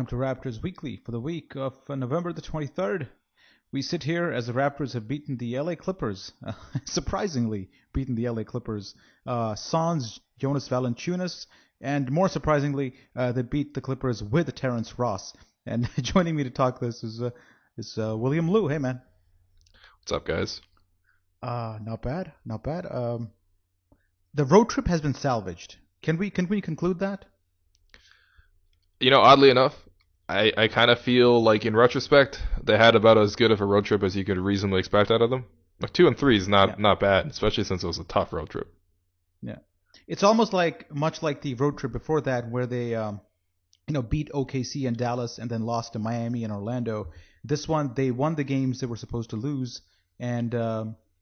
to Raptors Weekly for the week of November the 23rd. We sit here as the Raptors have beaten the LA Clippers, surprisingly beaten the LA Clippers. Sans Jonas Valanciunas, and more surprisingly, they beat the Clippers with Terrence Ross. And joining me to talk this is William Liu. Hey, man. What's up, guys? Not bad. The road trip has been salvaged. Can we conclude that? You know, oddly enough, I kind of feel like in retrospect, they had about as good of a road trip as you could reasonably expect out of them. Like 2-3 is not bad, especially since it was a tough road trip. Yeah. It's almost much like the road trip before that where they beat OKC and Dallas and then lost to Miami and Orlando. This one, they won the games they were supposed to lose and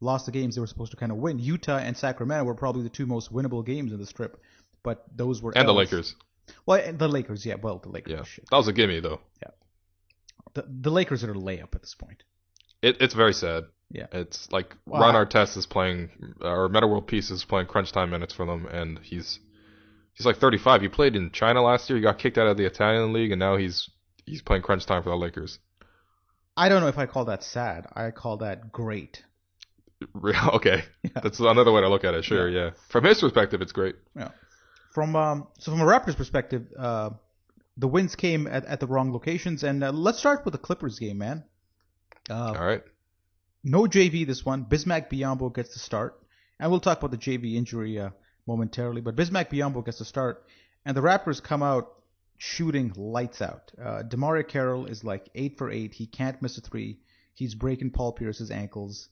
lost the games they were supposed to kind of win. Utah and Sacramento were probably the two most winnable games in this trip, but those were And L's. the Lakers. Well, the Lakers, yeah. Well, the Lakers. Yeah, shit. that was a gimme, though. Yeah. The Lakers are a layup at this point. It's very sad. Yeah. It's like Ron Artest is playing, or Meta World Peace is playing crunch time minutes for them, and he's like 35. He played in China last year. He got kicked out of the Italian league, and now he's playing crunch time for the Lakers. I don't know if I call that sad. I call that great. Okay, yeah. That's another way to look at it. Sure, yeah. From his perspective, it's great. Yeah. From a Raptors perspective, the wins came at the wrong locations, and let's start with the Clippers game, man. All right. No JV this one. Bismack Biyombo gets the start, and we'll talk about the JV injury momentarily. But Bismack Biyombo gets the start, and the Raptors come out shooting lights out. DeMar Carroll is like 8 for 8. He can't miss a three. He's breaking Paul Pierce's ankles.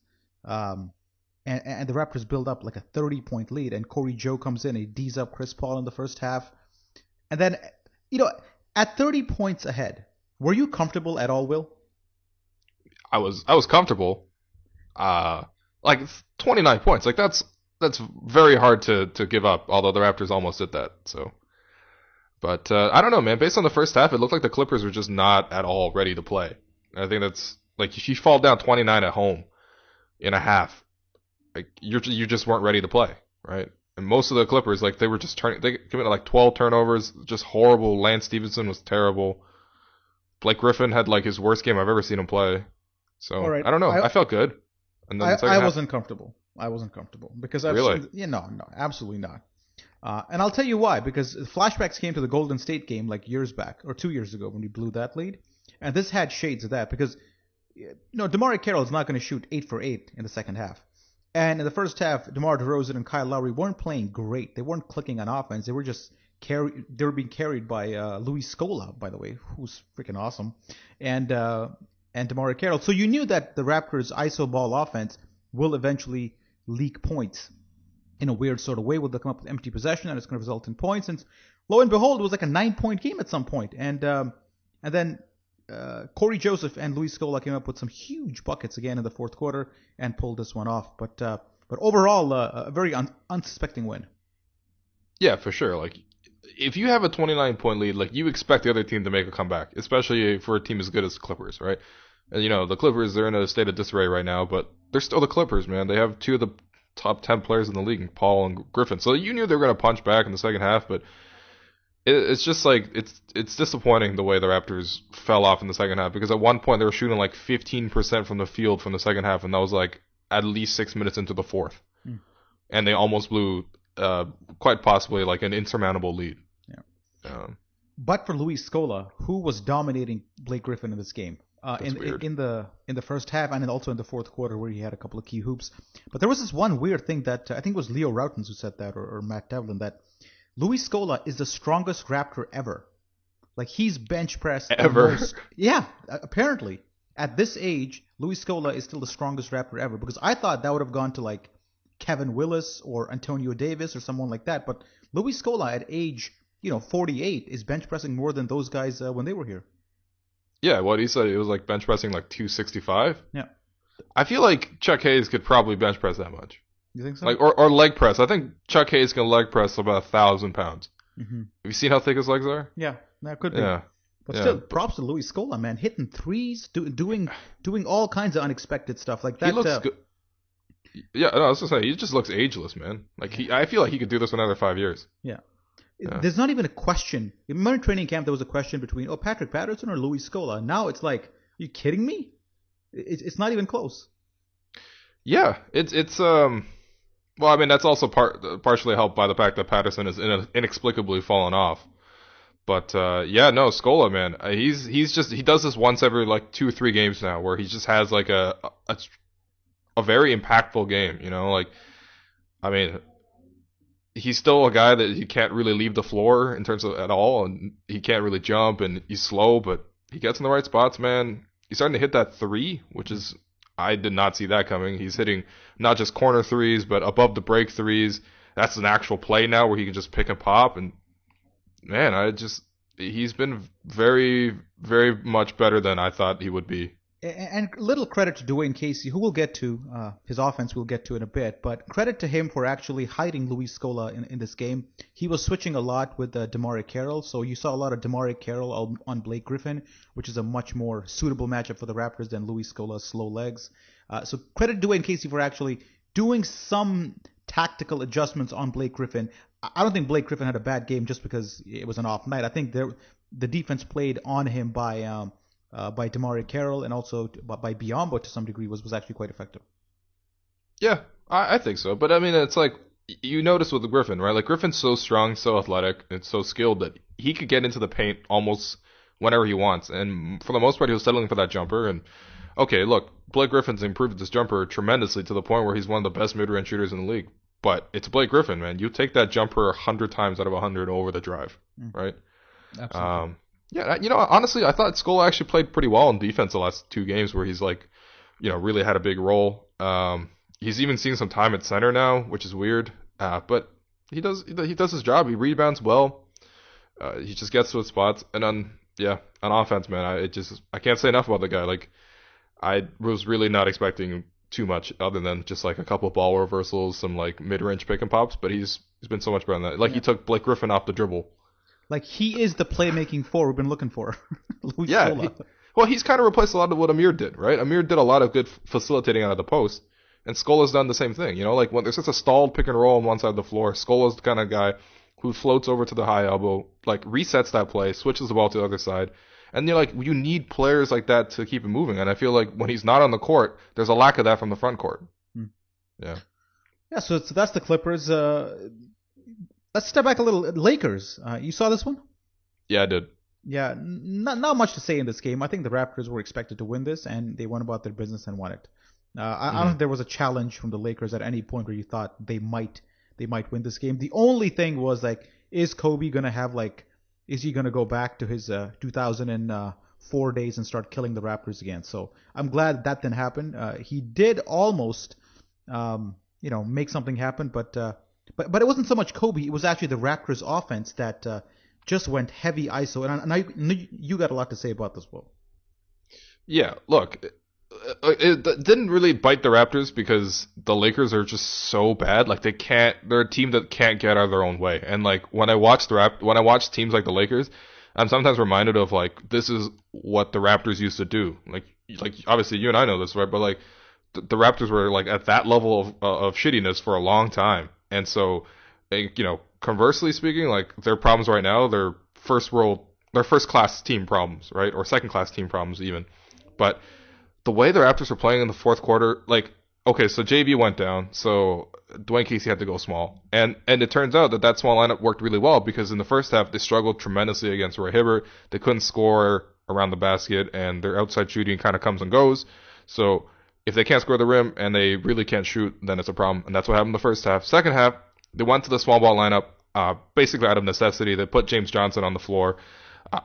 And the Raptors build up like a 30-point lead, and CoryJo comes in. He D's up Chris Paul in the first half. And then, at 30 points ahead, were you comfortable at all, Will? I was comfortable. Like 29 points. Like that's very hard to give up, although the Raptors almost did that. So, but I don't know, man. Based on the first half, it looked like the Clippers were just not at all ready to play. And I think that's like if you fall down 29 at home in a half, like you just weren't ready to play, right? And most of the Clippers, like they were just they committed like 12 turnovers, just horrible. Lance Stevenson was terrible. Blake Griffin had like his worst game I've ever seen him play. So right. I don't know. I felt good. And then I wasn't comfortable. I wasn't comfortable because I've really? Seen, no, absolutely not. And I'll tell you why. Because flashbacks came to the Golden State game like years back or 2 years ago when we blew that lead, and this had shades of that because DeMar Carroll is not going to shoot 8 for 8 in the second half. And in the first half, DeMar DeRozan and Kyle Lowry weren't playing great. They weren't clicking on offense. They were just they were being carried by Luis Scola, by the way, who's freaking awesome, and DeMar Carroll. So you knew that the Raptors' iso ball offense will eventually leak points in a weird sort of way. They'll come up with empty possession, and it's going to result in points. And lo and behold, it was like a 9-point game at some point. And then Cory Joseph and Luis Scola came up with some huge buckets again in the fourth quarter and pulled this one off. But overall, a very unsuspecting win. Yeah, for sure. Like, if you have a 29-point lead, like you expect the other team to make a comeback, especially for a team as good as the Clippers, right? And the Clippers, they're in a state of disarray right now, but they're still the Clippers, man. They have two of the top 10 players in the league, Paul and Griffin. So you knew they were going to punch back in the second half, but it's just like it's disappointing the way the Raptors fell off in the second half, because at one point they were shooting like 15% from the field from the second half, and that was like at least 6 minutes into the fourth. And they almost blew quite possibly like an insurmountable lead. Yeah. But for Luis Scola, who was dominating Blake Griffin in this game in the first half and also in the fourth quarter, where he had a couple of key hoops. But there was this one weird thing that I think it was Leo Routens who said that, or Matt Devlin, that Luis Scola is the strongest Raptor ever. Like, he's bench pressed ever. Yeah, apparently at this age, Luis Scola is still the strongest Raptor ever. Because I thought that would have gone to like Kevin Willis or Antonio Davis or someone like that. But Luis Scola at age 48 is bench pressing more than those guys when they were here. Yeah, what he said, it was like bench pressing like 265. Yeah. I feel like Chuck Hayes could probably bench press that much. You think so? Like or leg press. I think Chuck Hayes can leg press about 1,000 pounds. Mm-hmm. Have you seen how thick his legs are? Yeah, that could be. Yeah. But still, props to Luis Scola, man, hitting threes, doing all kinds of unexpected stuff like that. He looks good. Yeah, no, I was gonna say, he just looks ageless, man. Like I feel like he could do this for another 5 years. Yeah. Yeah. There's not even a question. Remember in training camp there was a question between Patrick Patterson or Louis Scola. Now it's like, are you kidding me? It's not even close. Yeah, it's well, I mean that's also partially helped by the fact that Patterson is inexplicably fallen off. But yeah, no, Scola, man, he does this once every like 2 or 3 games now, where he just has like a very impactful game. Like I mean, he's still a guy that you can't really leave the floor in terms of at all, and he can't really jump, and he's slow, but he gets in the right spots, man. He's starting to hit that 3, which is I did not see that coming. He's hitting not just corner threes, but above the break threes. That's an actual play now where he can just pick and pop, and man, he's been very, very much better than I thought he would be. And little credit to Dwane Casey, who we'll get to, his offense we'll get to in a bit, but credit to him for actually hiding Louis Scola in this game. He was switching a lot with DeMarre Carroll, so you saw a lot of DeMarre Carroll on Blake Griffin, which is a much more suitable matchup for the Raptors than Louis Scola's slow legs. So credit to Dwane Casey for actually doing some tactical adjustments on Blake Griffin. I don't think Blake Griffin had a bad game just because it was an off night. I think the defense played on him by DeMarre Carroll and also by Biyombo to some degree was actually quite effective. Yeah, I think so. But I mean, it's like you notice with Griffin, right? Like Griffin's so strong, so athletic, and so skilled that he could get into the paint almost whenever he wants. And for the most part, he was settling for that jumper. And okay, look, Blake Griffin's improved this jumper tremendously to the point where he's one of the best mid-range shooters in the league. But it's Blake Griffin, man. You take that jumper 100 times out of 100 over the drive, right? Absolutely. Yeah, honestly, I thought Scola actually played pretty well in defense the last 2 games where he's like, really had a big role. He's even seen some time at center now, which is weird. But he does his job. He rebounds well. He just gets to his spots. And on offense, man, I can't say enough about the guy. Like, I was really not expecting too much other than just like a couple of ball reversals, some like mid-range pick and pops. But he's been so much better than that. Like, he took Blake Griffin off the dribble. Like, he is the playmaking 4 we've been looking for. He's kind of replaced a lot of what Amir did, right? Amir did a lot of good facilitating out of the post, and Scola's done the same thing. Like when there's just a stalled pick and roll on one side of the floor, Scola's the kind of guy who floats over to the high elbow, like resets that play, switches the ball to the other side, and you need players like that to keep it moving. And I feel like when he's not on the court, there's a lack of that from the front court. Yeah. Yeah. So that's the Clippers. Let's step back a little. Lakers. You saw this one? Yeah, I did. Yeah, not much to say in this game. I think the Raptors were expected to win this, and they went about their business and won it. I don't think there was a challenge from the Lakers at any point where you thought they might win this game. The only thing was like, is Kobe gonna have is he gonna go back to his 2004 days and start killing the Raptors again? So I'm glad that didn't happen. He did almost, make something happen, but it wasn't so much Kobe. It was actually the Raptors offense that just went heavy ISO. And you got a lot to say about this, Will. Yeah, look, it didn't really bite the Raptors because the Lakers are just so bad. Like they're a team that can't get out of their own way. And like when I watch teams like the Lakers, I'm sometimes reminded of like this is what the Raptors used to do. Like obviously you and I know this, right? But like the Raptors were like at that level of shittiness for a long time. And so, conversely speaking, like their problems right now, they're first class team problems, right? Or second class team problems even. But the way the Raptors were playing in the fourth quarter, like, okay, so JV went down, so Dwane Casey had to go small. And it turns out that small lineup worked really well because in the first half, they struggled tremendously against Roy Hibbert. They couldn't score around the basket, and their outside shooting kind of comes and goes. So if they can't score the rim and they really can't shoot, then it's a problem. And that's what happened in the first half. Second half, they went to the small ball lineup, basically out of necessity. They put James Johnson on the floor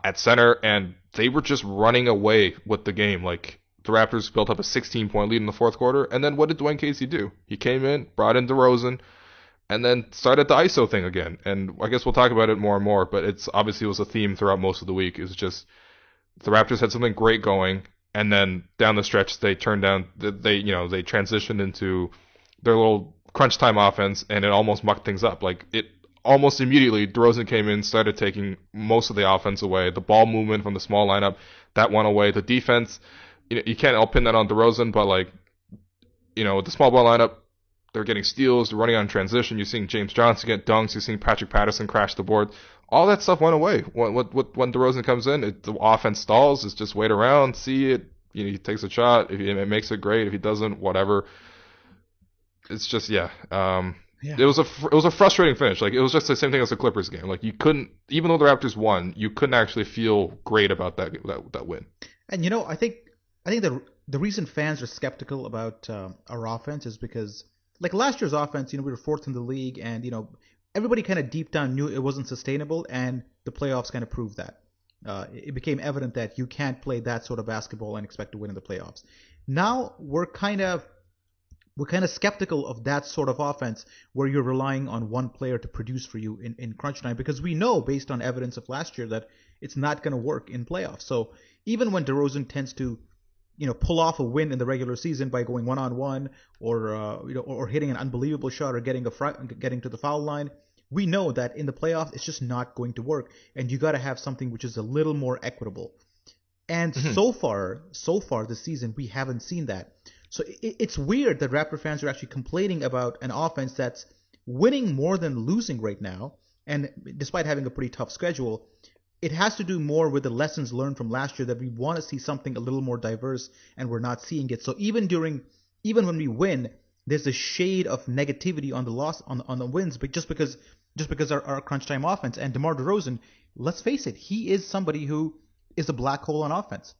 at center, and they were just running away with the game. Like, the Raptors built up a 16-point lead in the fourth quarter. And then what did Dwane Casey do? He came in, brought in DeRozan, and then started the ISO thing again. And I guess we'll talk about it more and more, but it was a theme throughout most of the week. It was just the Raptors had something great going. And then down the stretch, they transitioned into their little crunch time offense, and it almost mucked things up. Like it almost immediately, DeRozan came in, started taking most of the offense away. The ball movement from the small lineup that went away. The defense, you can't all pin that on DeRozan, but like, with the small ball lineup, they're getting steals, they're running on transition. You're seeing James Johnson get dunks. You're seeing Patrick Patterson crash the board. All that stuff went away when DeRozan comes in. The offense stalls. It's just wait around, see it. He takes a shot. If it makes it, great. If he doesn't, whatever. It's just yeah. It was a frustrating finish. Like it was just the same thing as the Clippers game. Like you couldn't, even though the Raptors won, you couldn't actually feel great about that win. And I think the reason fans are skeptical about our offense is because like last year's offense, we were fourth in the league, and everybody kind of deep down knew it wasn't sustainable, and the playoffs kind of proved that. It became evident that you can't play that sort of basketball and expect to win in the playoffs. Now we're kind of skeptical of that sort of offense where you're relying on one player to produce for you in crunch time, because we know based on evidence of last year that it's not going to work in playoffs. So even when DeRozan tends to pull off a win in the regular season by going one-on-one or hitting an unbelievable shot or getting to the foul line, we know that in the playoffs it's just not going to work, and you got to have something which is a little more equitable. And so far this season we haven't seen that. So it's weird that Raptor fans are actually complaining about an offense that's winning more than losing right now, and despite having a pretty tough schedule. It has to do more with the lessons learned from last year, that we want to see something a little more diverse, and we're not seeing it. So even when we win, there's a shade of negativity on the loss on the wins, but just because our crunch time offense. And DeMar DeRozan, let's face it, he is somebody who is a black hole on offense.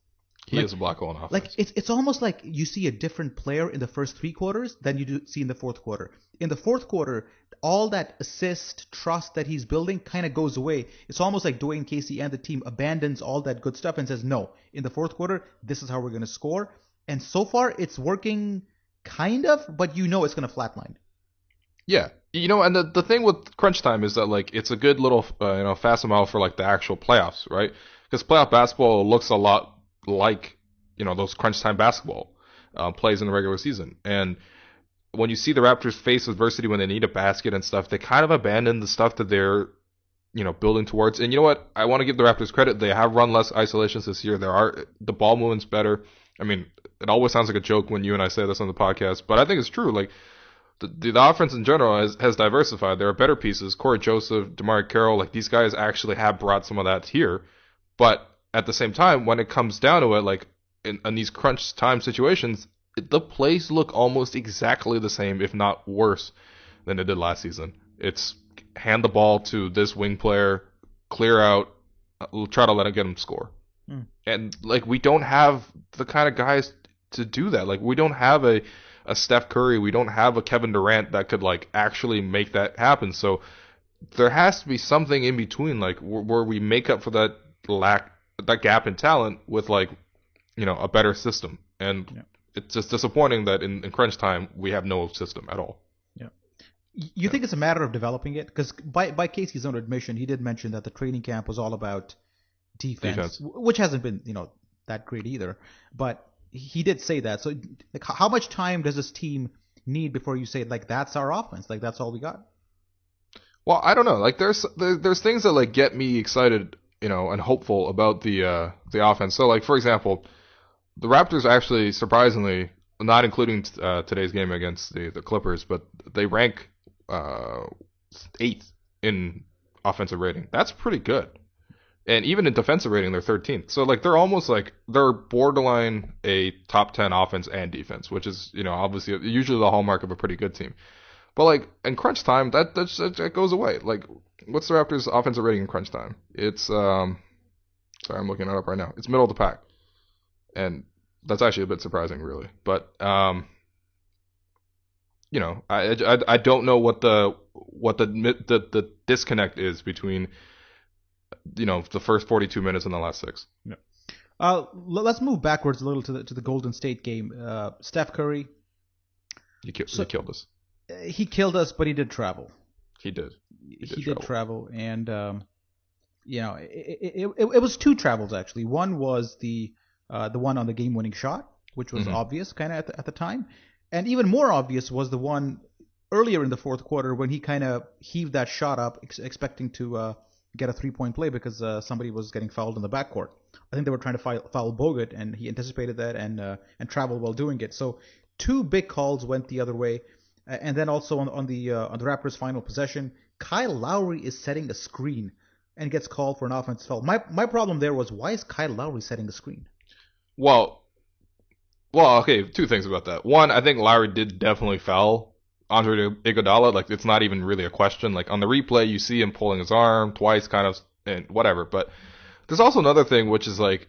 He is a black hole on offense. Like it's almost like you see a different player in the first three quarters than you do see in the fourth quarter. In the fourth quarter, all that assist, trust that he's building kind of goes away. It's almost like Dwane Casey and the team abandons all that good stuff and says, no, in the fourth quarter, this is how we're going to score. And so far, it's working kind of, but it's going to flatline. Yeah. And the thing with crunch time is that, like, it's a good little, facsimile for, like, the actual playoffs, right? Because playoff basketball looks a lot like, those crunch time basketball plays in the regular season. And when you see the Raptors face adversity when they need a basket and stuff, they kind of abandon the stuff that they're, building towards. And you know what? I want to give the Raptors credit. They have run less isolations this year. The ball movement's better. I mean, it always sounds like a joke when you and I say this on the podcast, but I think it's true. Like, the offense in general has diversified. There are better pieces. Cory Joseph, DeMar Carroll, like, these guys actually have brought some of that here. But at the same time, when it comes down to it, like, in these crunch time situations, the plays look almost exactly the same, if not worse, than it did last season. It's hand the ball to this wing player, clear out, try to get him score. And, like, we don't have the kind of guys to do that. Like, we don't have a Steph Curry. We don't have a Kevin Durant that could, like, actually make that happen. So there has to be something in between, like, where we make up for that gap in talent with, like, a better system. And it's just disappointing that in crunch time we have no system at all. Yeah. You think it's a matter of developing it? Because by Casey's own admission, he did mention that the training camp was all about defense. Which hasn't been that great either. But he did say that. So like, how much time does this team need before you say, like, that's our offense, like, that's all we got? Well, I don't know. Like, there's things that, like, get me excited, and hopeful about the offense. So, like, for example, the Raptors actually, surprisingly, not including today's game against the Clippers, but they rank 8th in offensive rating. That's pretty good. And even in defensive rating, they're 13th. So, like, they're almost like they're borderline a top 10 offense and defense, which is, obviously usually the hallmark of a pretty good team. But, like, in crunch time, that goes away. Like, what's the Raptors' offensive rating in crunch time? It's sorry, I'm looking it up right now. It's middle of the pack, and that's actually a bit surprising, really. But I don't know what the disconnect is between the first 42 minutes and the last 6. Yeah. Let's move backwards a little to the Golden State game. Steph Curry. He killed us. He killed us, but he did travel. He did travel, and it was 2 travels actually. One was the one on the game-winning shot, which was obvious kind of at the time, and even more obvious was the one earlier in the fourth quarter when he kind of heaved that shot up, expecting to get a 3-point play because somebody was getting fouled in the backcourt. I think they were trying to foul Bogut, and he anticipated that and traveled while doing it. So 2 big calls went the other way. And then also on the Raptors' final possession, Kyle Lowry is setting a screen and gets called for an offensive foul. My problem there was, why is Kyle Lowry setting a screen? Well, okay, two things about that. One, I think Lowry did definitely foul Andre Iguodala. Like, it's not even really a question. Like, on the replay, you see him pulling his arm twice, kind of, and whatever. But there's also another thing, which is like,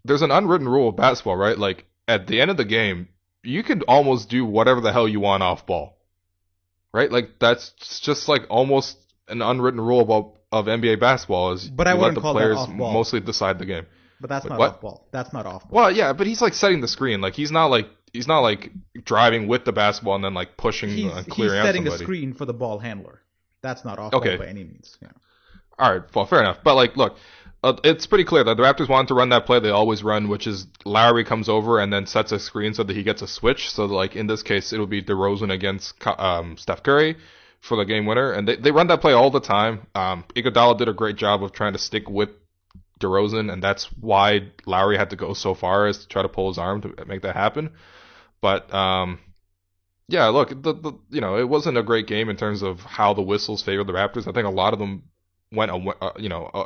there's an unwritten rule of basketball, right? Like, at the end of the game, you could almost do whatever the hell you want off ball, right? Like, that's just like almost an unwritten rule of NBA basketball is But I you let wouldn't the call that players off ball. mostly decide the game. But that's not what? off ball. That's not off ball. Well, yeah, but he's like setting the screen. Like, he's not like driving with the basketball and then like pushing and clearing out somebody. He's setting a screen for the ball handler. That's not off ball by any means. Yeah. All right, well, fair enough. But like, look, it's pretty clear that the Raptors wanted to run that play they always run, which is Lowry comes over and then sets a screen so that he gets a switch. So like in this case, it'll be DeRozan against Steph Curry for the game winner, and they run that play all the time. Iguodala did a great job of trying to stick with DeRozan, and that's why Lowry had to go so far as to try to pull his arm to make that happen. But yeah, look, it wasn't a great game in terms of how the whistles favored the Raptors. I think a lot of them went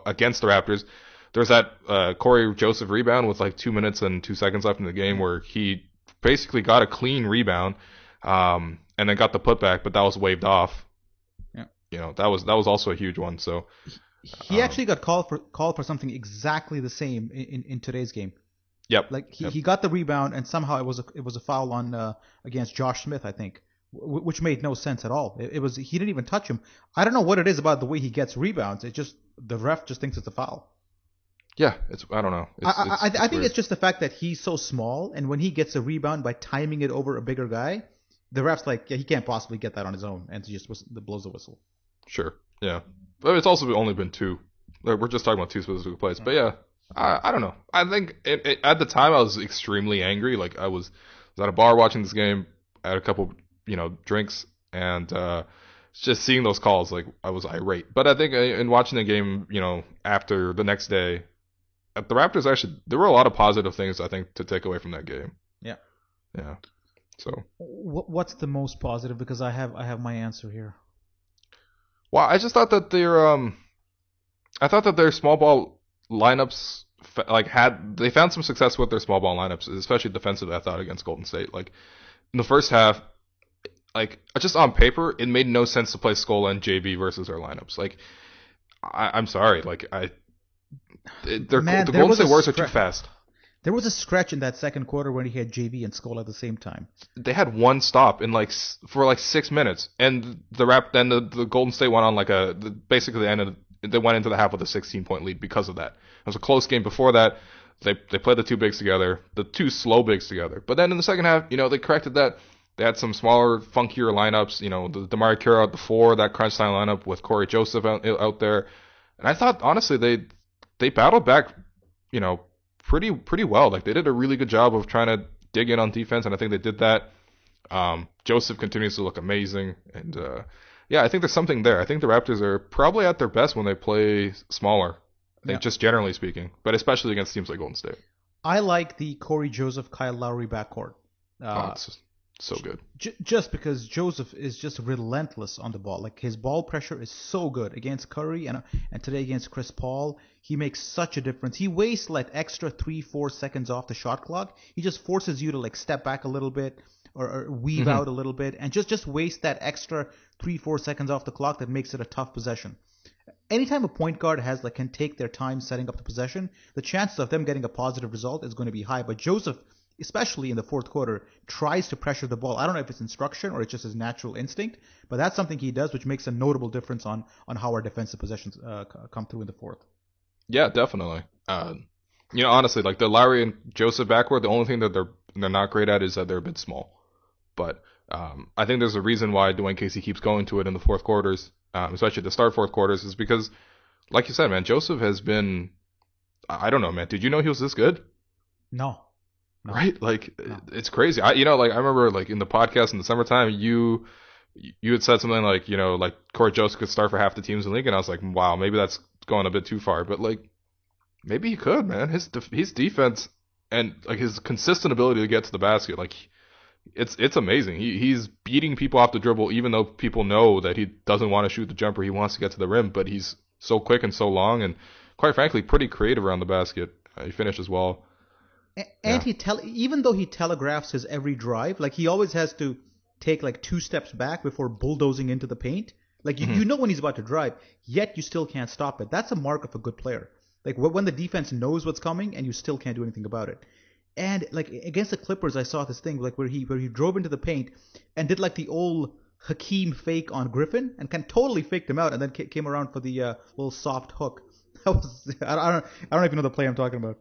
against the Raptors. There's that Cory Joseph rebound with like 2 minutes and 2 seconds left in the game where he basically got a clean rebound and then got the putback, but that was waved off. Yeah. That was also a huge one. So he actually got called for something exactly the same in today's game. Yep. Like he got the rebound and somehow it was a foul on against Josh Smith, I think, which made no sense at all. It was he didn't even touch him. I don't know what it is about the way he gets rebounds. It just the ref just thinks it's a foul. Yeah, I don't know. I think it's just the fact that he's so small, and when he gets a rebound by timing it over a bigger guy, the ref's like, yeah, he can't possibly get that on his own, and he just blows the whistle. Sure. Yeah. But it's also only been two. We're just talking about two specific plays. But yeah, I don't know. I think at the time I was extremely angry. Like I was at a bar watching this game, I had a couple, drinks, and just seeing those calls, like I was irate. But I think in watching the game, after the next day, the Raptors there were a lot of positive things I think to take away from that game. Yeah. Yeah. So. What's the most positive? Because I have my answer here. Well, I just thought that their small ball lineups they found some success with their small ball lineups, especially defensively. I thought against Golden State, like in the first half, like just on paper, it made no sense to play Scola and JV versus their lineups. Like, I'm sorry, like the Golden State Warriors are too fast. There was a stretch in that second quarter when he had JV and Scola at the same time. They had one stop for 6 minutes, and the Golden State went on basically they went into the half with a 16-point lead because of that. It was a close game before that. They played the two bigs together, the two slow bigs together. But then in the second half, they corrected that. They had some smaller, funkier lineups. The DeMar Carroll at the 4, that crunch time lineup with Cory Joseph out there. And I thought honestly they battled back, pretty well. Like they did a really good job of trying to dig in on defense, and I think they did that. Joseph continues to look amazing, and I think there's something there. I think the Raptors are probably at their best when they play smaller. I think just generally speaking, but especially against teams like Golden State. I like the Cory Joseph, Kyle Lowry backcourt. It's so good. Just because Joseph is just relentless on the ball. Like his ball pressure is so good against Curry and today against Chris Paul. He makes such a difference. He wastes like extra 3-4 seconds off the shot clock. He just forces you to like step back a little bit or weave out a little bit and just waste that extra 3-4 seconds off the clock that makes it a tough possession. Anytime a point guard can take their time setting up the possession, the chances of them getting a positive result is going to be high. But Joseph, especially in the fourth quarter, tries to pressure the ball. I don't know if it's instruction or it's just his natural instinct, but that's something he does, which makes a notable difference on how our defensive possessions come through in the fourth. Yeah, definitely. Honestly, like the Lowry and Joseph backcourt, the only thing that they're not great at is that they're a bit small. But I think there's a reason why Dwane Casey keeps going to it in the fourth quarters, especially the start fourth quarters, is because, like you said, man, Joseph has been. I don't know, man. Did you know he was this good? No. Right? Like, no. It's crazy. I remember, like, in the podcast in the summertime, you had said something like, like Cory Joseph could start for half the teams in the league, and I was like, wow, maybe that's going a bit too far. But, like, maybe he could, man. His defense and, like, his consistent ability to get to the basket, like, it's amazing. He's beating people off the dribble, even though people know that he doesn't want to shoot the jumper. He wants to get to the rim, but he's so quick and so long, and quite frankly, pretty creative around the basket. He finishes well. And even though he telegraphs his every drive, like he always has to take like 2 steps back before bulldozing into the paint. Like you know when he's about to drive, yet you still can't stop it. That's a mark of a good player. Like when the defense knows what's coming and you still can't do anything about it. And like against the Clippers, I saw this thing like where he drove into the paint and did like the old Hakeem fake on Griffin and kind of totally faked him out and then came around for the little soft hook. That was I don't even know the play I'm talking about.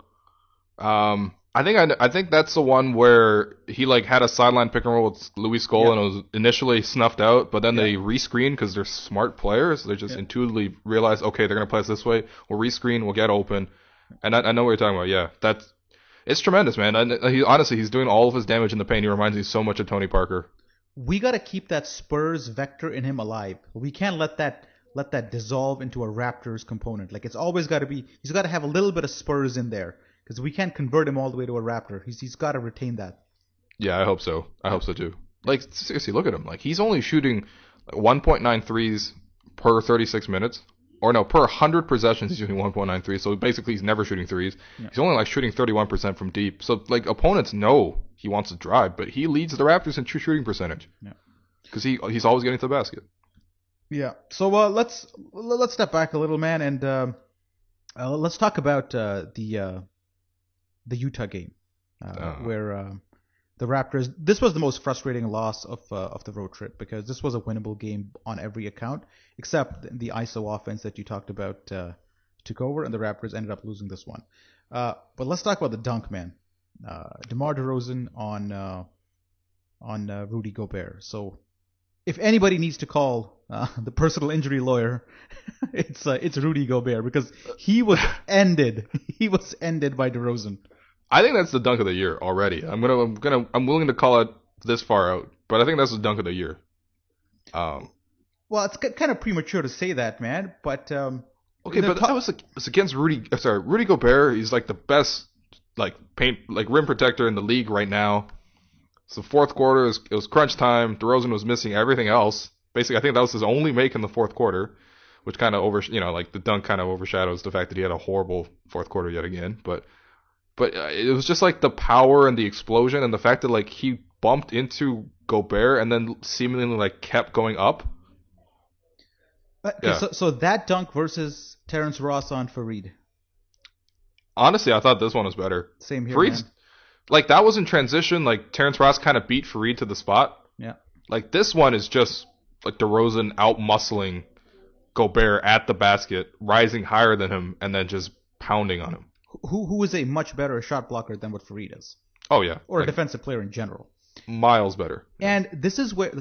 I think that's the one where he like had a sideline pick and roll with Louis Scola and it was initially snuffed out, but then they rescreen because they're smart players. They just intuitively realize, okay, they're gonna play us this way. We'll rescreen. We'll get open. And I know what you're talking about. Yeah, it's tremendous, man. And he's doing all of his damage in the paint. He reminds me so much of Tony Parker. We got to keep that Spurs vector in him alive. We can't let that dissolve into a Raptors component. Like it's always got to be. He's got to have a little bit of Spurs in there because we can't convert him all the way to a Raptor. He's got to retain that. Yeah, I hope so. I hope so too. Like seriously, look at him. Like he's only shooting 1.9 threes per 36 minutes. Or no, per 100 possessions, he's shooting 1.93. So basically, he's never shooting threes. Yeah. He's only like shooting 31% from deep. So like opponents know he wants to drive, but he leads the Raptors in true shooting percentage. Yeah, because he's always getting to the basket. Yeah. So let's step back a little, man, and let's talk about the Utah game where the Raptors. This was the most frustrating loss of the road trip because this was a winnable game on every account except the ISO offense that you talked about took over and the Raptors ended up losing this one. But let's talk about the dunk, man. DeMar DeRozan on Rudy Gobert. So if anybody needs to call the personal injury lawyer, it's Rudy Gobert because he was ended. He was ended by DeRozan. I think that's the dunk of the year already. I'm willing to call it this far out, but I think that's the dunk of the year. Well, it's kind of premature to say that, man. But okay, but that was against Rudy. Sorry, Rudy Gobert. He's like the best rim protector in the league right now. So fourth quarter, it was crunch time. DeRozan was missing everything else. Basically, I think that was his only make in the fourth quarter, which kind of the dunk kind of overshadows the fact that he had a horrible fourth quarter yet again. But it was just like the power and the explosion and the fact that like he bumped into Gobert and then seemingly like kept going up. So that dunk versus Terrence Ross on Faried. Honestly, I thought this one was better. Same here, Farid's, man. Like that was in transition. Like Terrence Ross kind of beat Faried to the spot. Yeah. Like this one is just like DeRozan out muscling Gobert at the basket, rising higher than him, and then just pounding on him. Who is a much better shot blocker than what Faried is. Oh, yeah. Or a defensive player in general. Miles better. And this is where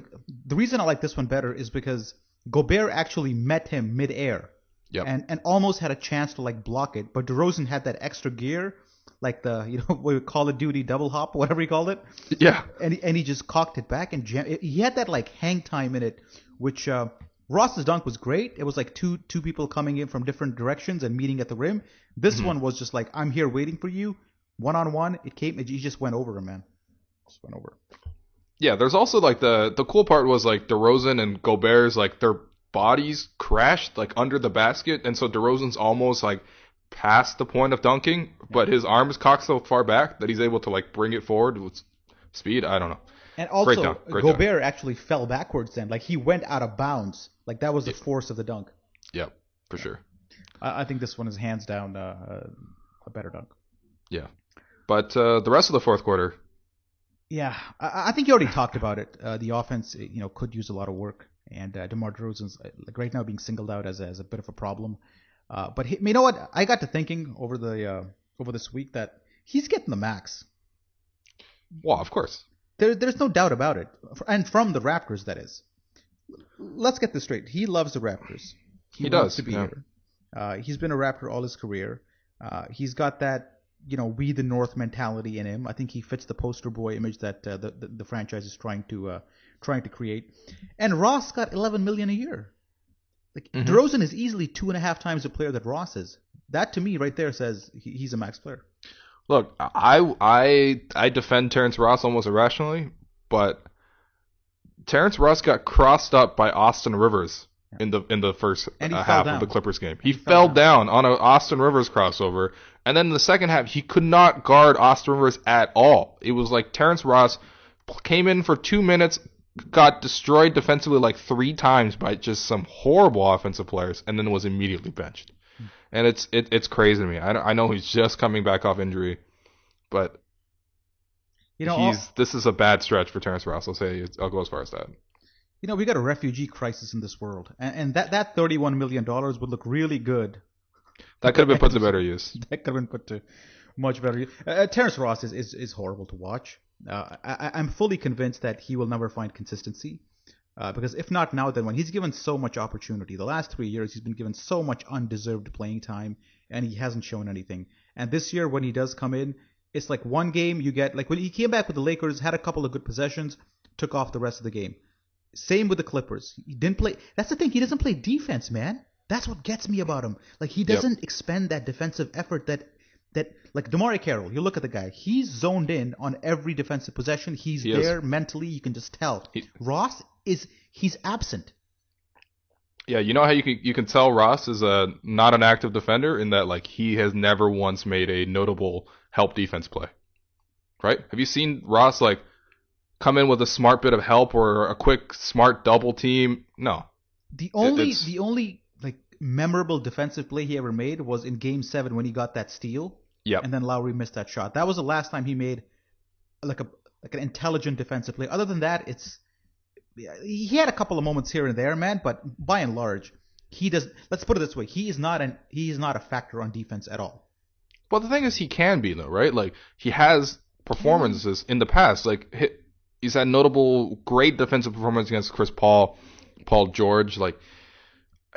the reason I like this one better is because Gobert actually met him midair. Yep. And almost had a chance to like block it, but DeRozan had that extra gear, like the Call of Duty double hop, whatever he called it. Yeah. And he just cocked it back and he had that like hang time in it, which Ross's dunk was great. It was like two people coming in from different directions and meeting at the rim. This one was just like, I'm here waiting for you, 1-on-1. He just went over him, man. Just went over. Yeah, there's also like the cool part was like DeRozan and Gobert's like their bodies crashed like under the basket, and so DeRozan's almost like past the point of dunking, but his arm is cocked so far back that he's able to like bring it forward with speed. I don't know. And also, Gobert actually fell backwards then. Like he went out of bounds. Like that was the force of the dunk. Yep, for sure. I think this one is hands down a better dunk. Yeah, but the rest of the fourth quarter. Yeah, I think you already talked about it. The offense, could use a lot of work, and DeMar DeRozan's like right now being singled out as a bit of a problem. But you know what? I got to thinking over this week that he's getting the max. Well, of course. There's no doubt about it, and from the Raptors, that is. Let's get this straight. He loves the Raptors. He wants to be here. He's been a Raptor all his career. He's got that, we the North mentality in him. I think he fits the poster boy image that the franchise is trying to create. And Ross got $11 million a year. Like DeRozan is easily 2.5 times the player that Ross is. That to me right there says he's a max player. Look, I defend Terrence Ross almost irrationally, but Terrence Ross got crossed up by Austin Rivers in the first half of the Clippers game. He fell down on an Austin Rivers crossover, and then in the second half, he could not guard Austin Rivers at all. It was like Terrence Ross came in for 2 minutes, got destroyed defensively like 3 times by just some horrible offensive players, and then was immediately benched. And it's crazy to me. I know he's just coming back off injury, but this is a bad stretch for Terrence Ross. I'll go as far as that. We got a refugee crisis in this world, and that $31 million would look really good. That could have been put to better use. That could have been put to much better use. Terrence Ross is horrible to watch. I'm fully convinced that he will never find consistency, because if not now, then when? He's given so much opportunity. The last 3 years, he's been given so much undeserved playing time, and he hasn't shown anything. And this year, when he does come in, it's like one game you get, like when he came back with the Lakers, had a couple of good possessions, took off the rest of the game. Same with the Clippers. He didn't play. That's the thing. He doesn't play defense, man. That's what gets me about him. Like, he doesn't expend that defensive effort that like DeMar Carroll. You look at the guy. He's zoned in on every defensive possession. He's there mentally. You can just tell. Ross he's absent. Yeah, you know how you can tell Ross is not an active defender in that, like, he has never once made a notable help defense play. Right? Have you seen Ross like come in with a smart bit of help or a quick smart double team? No. The only like memorable defensive play he ever made was in Game 7 when he got that steal. Yep. And then Lowry missed that shot. That was the last time he made like an intelligent defensive play. Other than that, he had a couple of moments here and there, man, but by and large, let's put it this way, he is not a factor on defense at all. Well, the thing is, he can be, though, right? Like, he has performances in the past. Like, he's had notable, great defensive performance against Chris Paul George. Like,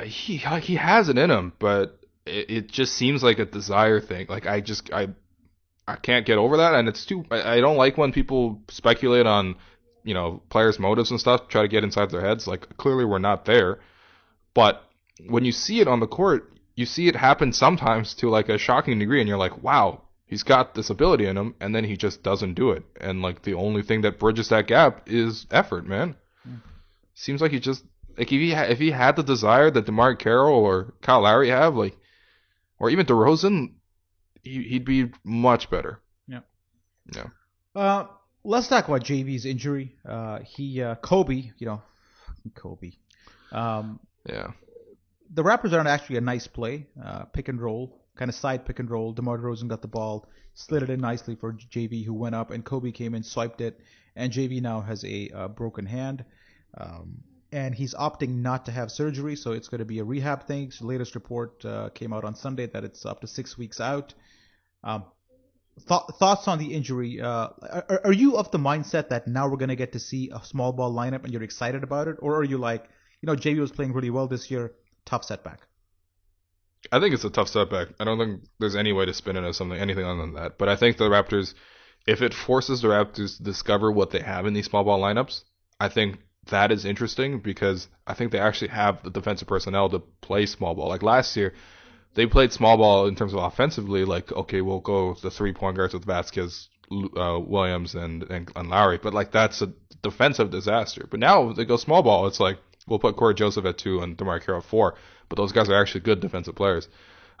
he has it in him, but it just seems like a desire thing. Like, I can't get over that, and I don't like when people speculate on, players' motives and stuff, try to get inside their heads. Like, clearly we're not there. But when you see it on the court, you see it happen sometimes to like a shocking degree, and you're like, wow, he's got this ability in him, and then he just doesn't do it. And like the only thing that bridges that gap is effort, man. Seems like he just like if he had the desire that DeMar Carroll or Kyle Lowry have, like, or even DeRozan, he'd be much better. Yeah. Yeah. Let's talk about JV's injury. Kobe. Yeah. The Raptors are actually a nice play, pick and roll, kind of side pick and roll. DeMar DeRozan got the ball, slid it in nicely for JV, who went up, and Kobe came in, swiped it, and JV now has a broken hand, and he's opting not to have surgery, so it's going to be a rehab thing. So the latest report came out on Sunday that it's up to 6 weeks out. Thoughts on the injury? Are you of the mindset that now we're going to get to see a small ball lineup and you're excited about it, or are you like, JV was playing really well this year? Tough setback. I think it's a tough setback. I don't think there's any way to spin it as anything other than that. But I think the Raptors, if it forces the Raptors to discover what they have in these small ball lineups, I think that is interesting because I think they actually have the defensive personnel to play small ball. Like last year, they played small ball in terms of offensively. Like, okay, we'll go the 3-point guards with Vasquez, Williams, and Lowry. But like that's a defensive disaster. But now they go small ball. It's like, we'll put Cory Joseph at 2 and DeMar Carroll at 4, but those guys are actually good defensive players.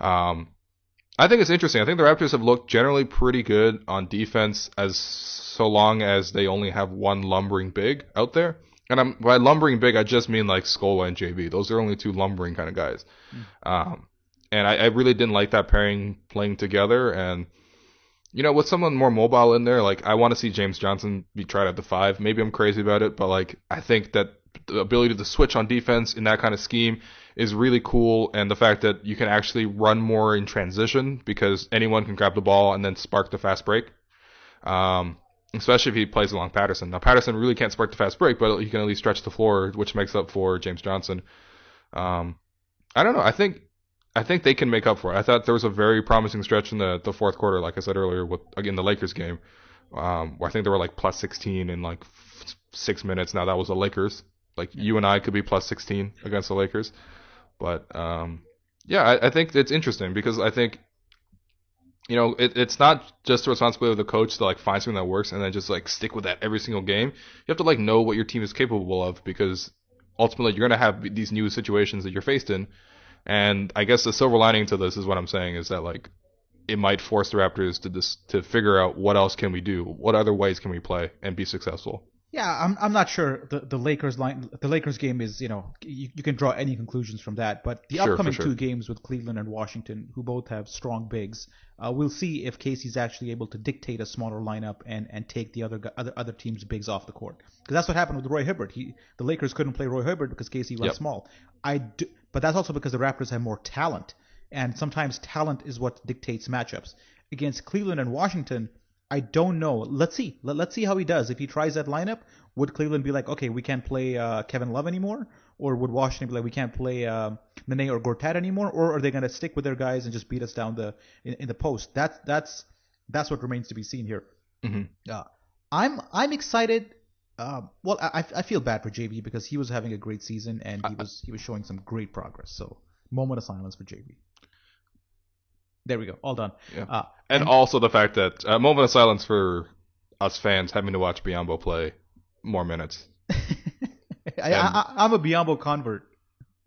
I think it's interesting. I think the Raptors have looked generally pretty good on defense so long as they only have one lumbering big out there. And by lumbering big, I just mean like Scola and JV. Those are only 2 lumbering kind of guys. And I really didn't like that pairing playing together. And, with someone more mobile in there, like I want to see James Johnson be tried at the 5. Maybe I'm crazy about it, but like I think that the ability to switch on defense in that kind of scheme is really cool, and the fact that you can actually run more in transition because anyone can grab the ball and then spark the fast break, especially if he plays along Patterson. Now, Patterson really can't spark the fast break, but he can at least stretch the floor, which makes up for James Johnson. I don't know. I think they can make up for it. I thought there was a very promising stretch in the fourth quarter, like I said earlier, again, the Lakers game, where I think they were like plus 16 in like 6 minutes. Now, that was the Lakers. Like, you and I could be plus 16 against the Lakers. But, I think it's interesting because I think it's not just the responsibility of the coach to like find something that works and then just like stick with that every single game. You have to like know what your team is capable of, because ultimately you're gonna have these new situations that you're faced in. And I guess the silver lining to this is what I'm saying is that like it might force the Raptors to figure out what else can we do, what other ways can we play and be successful. Yeah, I'm not sure the Lakers game is, you can draw any conclusions from that, but the Sure, for upcoming sure. two games with Cleveland and Washington, who both have strong bigs, we'll see if Casey's actually able to dictate a smaller lineup and take the other team's bigs off the court, because that's what happened with Roy Hibbert. The Lakers couldn't play Roy Hibbert because Casey went Yep. small. But that's also because the Raptors have more talent, and sometimes talent is what dictates matchups. Against Cleveland and Washington, I don't know. Let's see. Let's see how he does. If he tries that lineup, would Cleveland be like, okay, we can't play Kevin Love anymore? Or would Washington be like, we can't play Nene or Gortat anymore? Or are they going to stick with their guys and just beat us down in the post? That's what remains to be seen here. Mhm. I'm excited. Well, I feel bad for JV because he was having a great season and he was showing some great progress. So moment of silence for JV. There we go. All done. Yeah. And also the fact that moment of silence for us fans having to watch Biyombo play more minutes. I'm a Biyombo convert.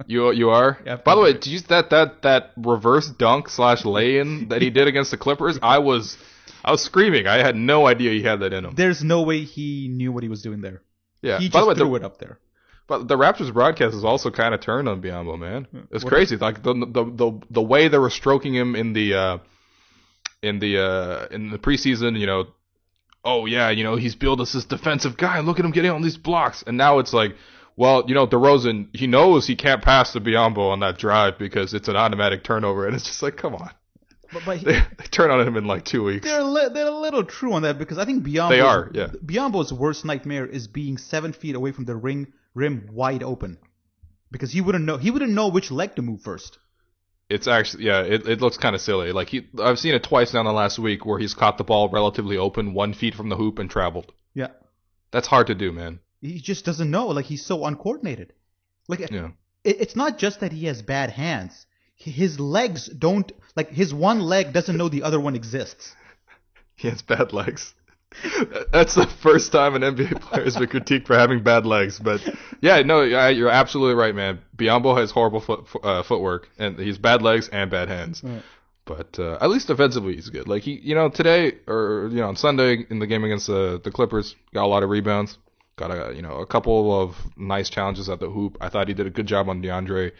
You are? Yeah, By the way, did you that reverse dunk / lay-in that he did against the Clippers? I was screaming. I had no idea he had that in him. There's no way he knew what he was doing there. Yeah. He By the just way, threw it up there. But the Raptors broadcast is also kind of turned on Biyombo, man. It's crazy. Like the way they were stroking him in the preseason, oh yeah, he's billed as this defensive guy. Look at him getting on these blocks. And now it's like, well, DeRozan, he knows he can't pass to Biyombo on that drive because it's an automatic turnover, and it's just like, come on. But they turn on him in like 2 weeks. They're a little true on that, because I think They are, yeah. Biyombo's worst nightmare is being 7 feet away from the rim wide open, because he wouldn't know which leg to move first. It's actually, yeah, it looks kind of silly. Like I've seen it twice now in the last week where he's caught the ball relatively open 1 feet from the hoop and traveled. Yeah, that's hard to do, man. He just doesn't know. Like, he's so uncoordinated. Like, yeah. It's not just that he has bad hands. His legs don't, like, his one leg doesn't know the other one exists. He has bad legs. That's the first time an NBA player has been critiqued for having bad legs. But yeah, no, you're absolutely right, man. Biyombo has horrible footwork, and he's bad legs and bad hands. Right. But at least defensively, he's good. Like today or on Sunday in the game against the Clippers, got a lot of rebounds, got a couple of nice challenges at the hoop. I thought he did a good job on DeAndre,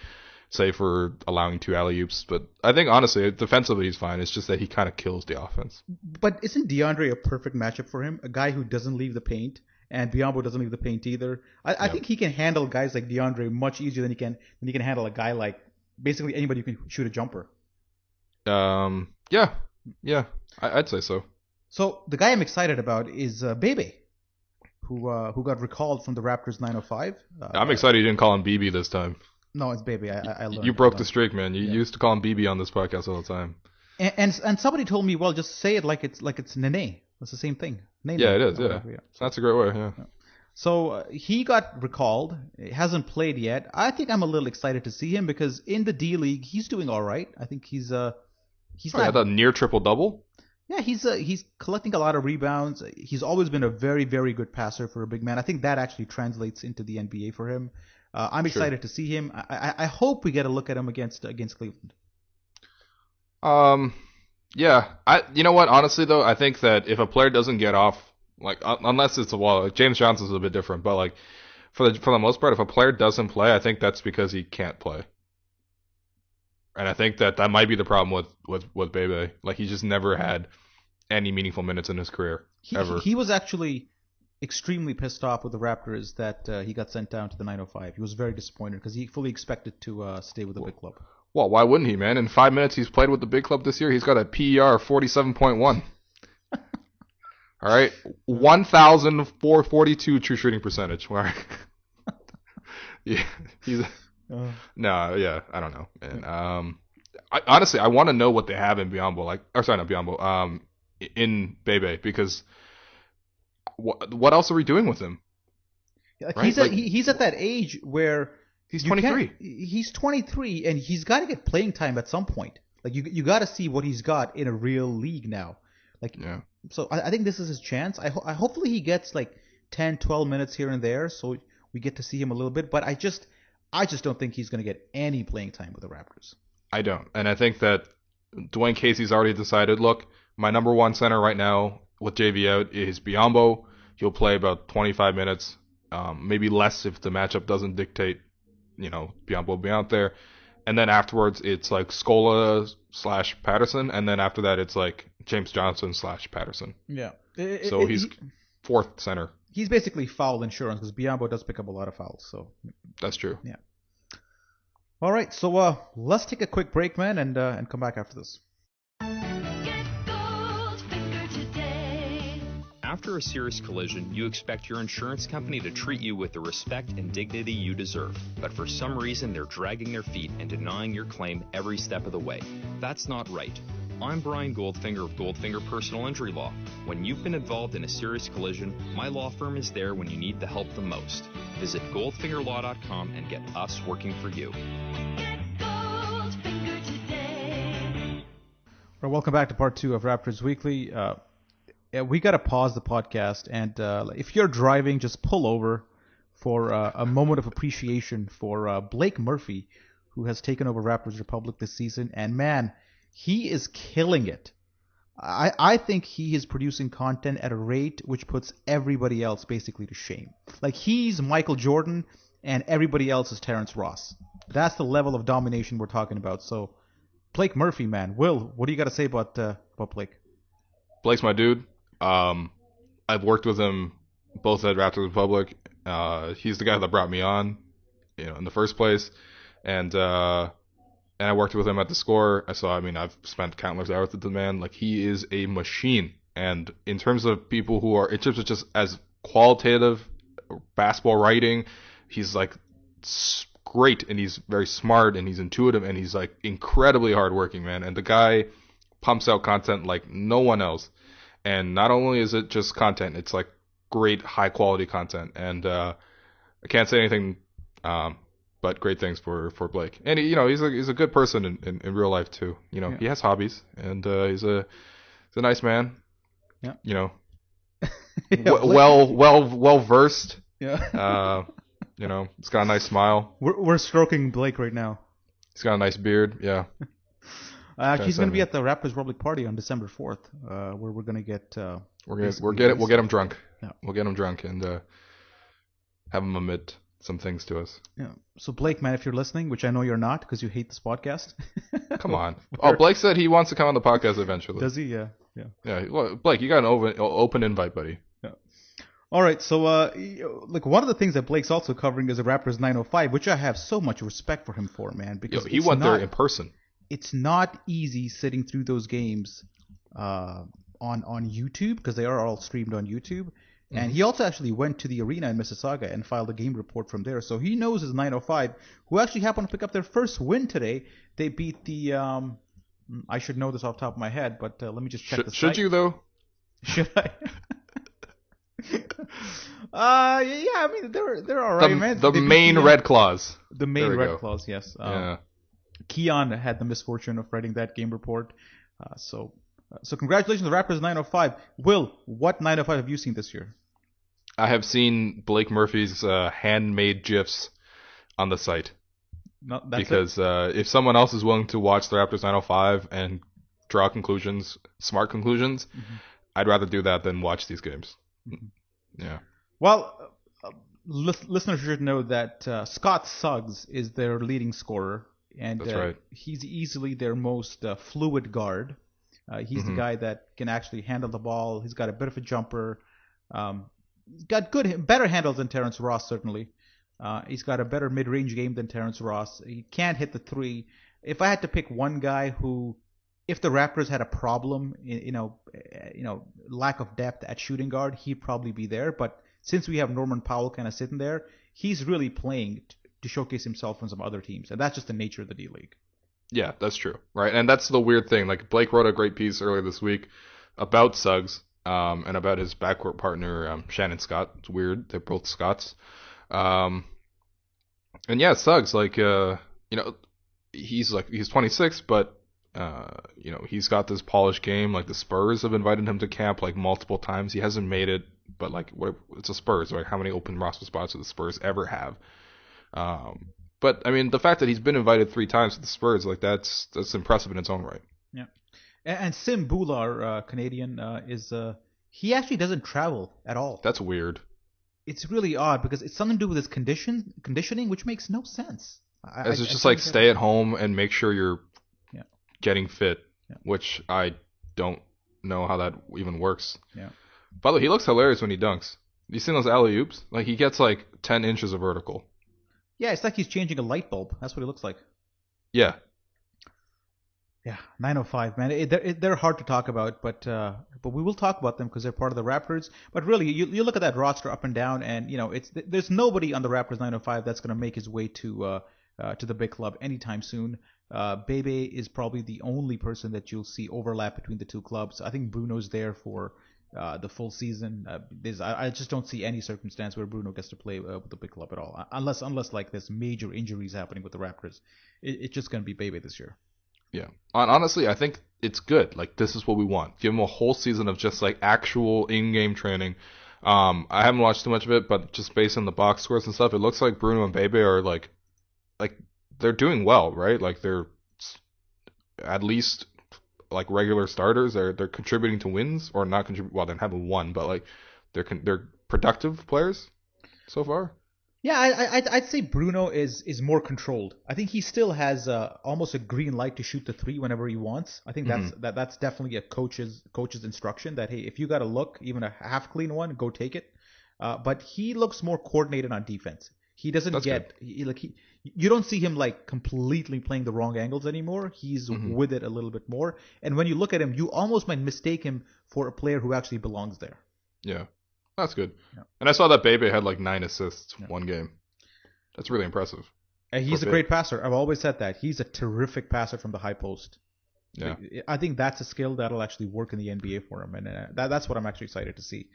save for allowing 2 alley-oops. But I think, honestly, defensively he's fine. It's just that he kind of kills the offense. But isn't DeAndre a perfect matchup for him? A guy who doesn't leave the paint, and Biyombo doesn't leave the paint either. I think he can handle guys like DeAndre much easier than he can handle a guy like basically anybody who can shoot a jumper. Yeah, I'd say so. So the guy I'm excited about is Bebe, who got recalled from the Raptors 905. I'm excited you didn't call him Bebe this time. No, it's Bebe. I learned. You broke the streak, man. You used to call him Bebe on this podcast all the time. And somebody told me, well, just say it like it's Nene. It's the same thing. Nene. Yeah, it is. Yeah. That's a great way. Yeah. So he got recalled. He hasn't played yet. I think I'm a little excited to see him because in the D League he's doing all right. I think he's not. Yeah, the near triple double. Yeah, he's collecting a lot of rebounds. He's always been a very, very good passer for a big man. I think that actually translates into the NBA for him. I'm excited to see him. I hope we get a look at him against Cleveland. Yeah. You know what? Honestly, though, I think that if a player doesn't get off, like unless it's like James Johnson's a bit different, but like for the most part, if a player doesn't play, I think that's because he can't play. And I think that might be the problem with Bebe. Like, he just never had any meaningful minutes in his career ever. He was actually extremely pissed off with the Raptors that he got sent down to the 905. He was very disappointed because he fully expected to stay with the big club. Well, why wouldn't he, man? In 5 minutes he's played with the big club this year, he's got a PER of 47.1. All right, 1,442 true shooting percentage. Yeah, he's. No, yeah, I don't know, man. Honestly, I want to know what they have in Biyombo, not Biyombo, in Bebe, because what else are we doing with him? Right? He's at that age where he's 23. He's 23, and he's got to get playing time at some point. Like you got to see what he's got in a real league now. Like, Yeah. so I think this is his chance. I hopefully he gets like 10, 12 minutes here and there, so we get to see him a little bit. But I just don't think he's going to get any playing time with the Raptors. I don't. And I think that Dwane Casey's already decided, look, my number one center right now with JV out is Biyombo. He'll play about 25 minutes, maybe less if the matchup doesn't dictate, Biyombo will be out there. And then afterwards, it's like Scola / Patterson. And then after that, it's like James Johnson / Patterson. Yeah. So he's fourth center. He's basically foul insurance because Biyombo does pick up a lot of fouls. So that's true. Yeah. All right, so let's take a quick break, man, and come back after this. After a serious collision, you expect your insurance company to treat you with the respect and dignity you deserve. But for some reason, they're dragging their feet and denying your claim every step of the way. That's not right. I'm Brian Goldfinger of Goldfinger Personal Injury Law. When you've been involved in a serious collision, my law firm is there when you need the help the most. Visit goldfingerlaw.com and get us working for you. Well, welcome back to part 2 of Raptors Weekly. We got to pause the podcast, and if you're driving, just pull over for a moment of appreciation for Blake Murphy, who has taken over Raptors Republic this season. And man, he is killing it. I think he is producing content at a rate which puts everybody else basically to shame. Like, he's Michael Jordan, and everybody else is Terrence Ross. That's the level of domination we're talking about. So, Blake Murphy, man. Will, what do you got to say about Blake? Blake's my dude. I've worked with him both at Raptors Republic. He's the guy that brought me on, in the first place, and I worked with him at the Score. I've spent countless hours with the man. Like, he is a machine. And in terms of people in terms of just as qualitative basketball writing, he's like great, and he's very smart, and he's intuitive, and he's like incredibly hardworking, man. And the guy pumps out content like no one else. And not only is it just content, it's like great high quality content. And I can't say anything but great things for Blake. And he's a good person in real life too. He has hobbies, and he's a nice man. Yeah. Well versed. Yeah. He's got a nice smile. We're stroking Blake right now. He's got a nice beard. Yeah. Actually, he's going to be at the Raptors Republic party on December 4th, where we're going to get. We'll get him drunk. Yeah. We'll get him drunk and have him admit some things to us. Yeah. So Blake, man, if you're listening, which I know you're not because you hate this podcast. Come on. Oh, Blake said he wants to come on the podcast eventually. Does he? Yeah. Yeah. Yeah. Well, Blake, you got an open invite, buddy. Yeah. All right. So, one of the things that Blake's also covering is the Raptors 905, which I have so much respect for him for, man, because he went there in person. It's not easy sitting through those games on YouTube, because they are all streamed on YouTube. And he also actually went to the arena in Mississauga and filed a game report from there. So he knows his 905, who actually happened to pick up their first win today. They beat the I should know this off the top of my head, but let me just check the site. Should you, though? Should I? Yeah, I mean, they're all right, man. The main Red Claws. The main Red Claws, yes. Yeah. Keon had the misfortune of writing that game report. So congratulations to the Raptors 905. Will, what 905 have you seen this year? I have seen Blake Murphy's handmade GIFs on the site. No, because if someone else is willing to watch the Raptors 905 and draw conclusions, smart conclusions, I'd rather do that than watch these games. Yeah. Well, listeners should know that Scott Suggs is their leading scorer. And that's right. He's easily their most fluid guard. He's the guy that can actually handle the ball. He's got a bit of a jumper. He's got better handles than Terrence Ross, certainly. He's got a better mid-range game than Terrence Ross. He can't hit the three. If I had to pick one guy who, if the Raptors had a problem, lack of depth at shooting guard, he'd probably be there. But since we have Norman Powell kind of sitting there, he's really playing to showcase himself from some other teams, and that's just the nature of the D-League. Yeah, that's true, right? And that's the weird thing. Like, Blake wrote a great piece earlier this week about Suggs and about his backcourt partner, Shannon Scott. It's weird. They're both Scots. And yeah, Suggs, he's 26, but He's got this polished game. Like the Spurs have invited him to camp like multiple times. He hasn't made it, but like it's a Spurs. Like how many open roster spots do the Spurs ever have? But I mean, the fact that he's been invited 3 times to the Spurs, like that's impressive in its own right. Yeah, and Sim Bular, Canadian, is he actually doesn't travel at all. That's weird. It's really odd because it's something to do with his conditioning, which makes no sense. It's just like stay at home and make sure you're getting fit, which I don't know how that even works. Yeah. By the way, he looks hilarious when he dunks. You seen those alley oops? Like he gets like 10 inches of vertical. Yeah, it's like he's changing a light bulb. That's what it looks like. Yeah. Yeah, 905, man. They're hard to talk about, but we will talk about them because they're part of the Raptors. But really, you look at that roster up and down, and there's nobody on the Raptors 905 that's going to make his way to the big club anytime soon. Bebe is probably the only person that you'll see overlap between the two clubs. I think Bruno's there for the full season. I just don't see any circumstance where Bruno gets to play with the big club at all, unless like there's major injuries happening with the Raptors. It's just going to be Bebe this year. Yeah. Honestly, I think it's good. Like, this is what we want. Give him a whole season of just, like, actual in-game training. I haven't watched too much of it, but just based on the box scores and stuff, it looks like Bruno and Bebe are, like they're doing well, right? Like, they're at least, like, regular starters. They're contributing to wins, or not contributing. Well, they haven't won, but, like, they're productive players so far. Yeah, I'd say Bruno is more controlled. I think he still has almost a green light to shoot the 3 whenever he wants. I think that's definitely a coach's instruction that, hey, if you got a look, even a half clean one, go take it. But he looks more coordinated on defense. He doesn't you don't see him like completely playing the wrong angles anymore. He's with it a little bit more. And when you look at him, you almost might mistake him for a player who actually belongs there. Yeah. That's good. Yeah. And I saw that Bebe had like 9 assists one game. That's really impressive. And he's a great passer. I've always said that. He's a terrific passer from the high post. Yeah. I think that's a skill that'll actually work in the NBA for him, and that's what I'm actually excited to see.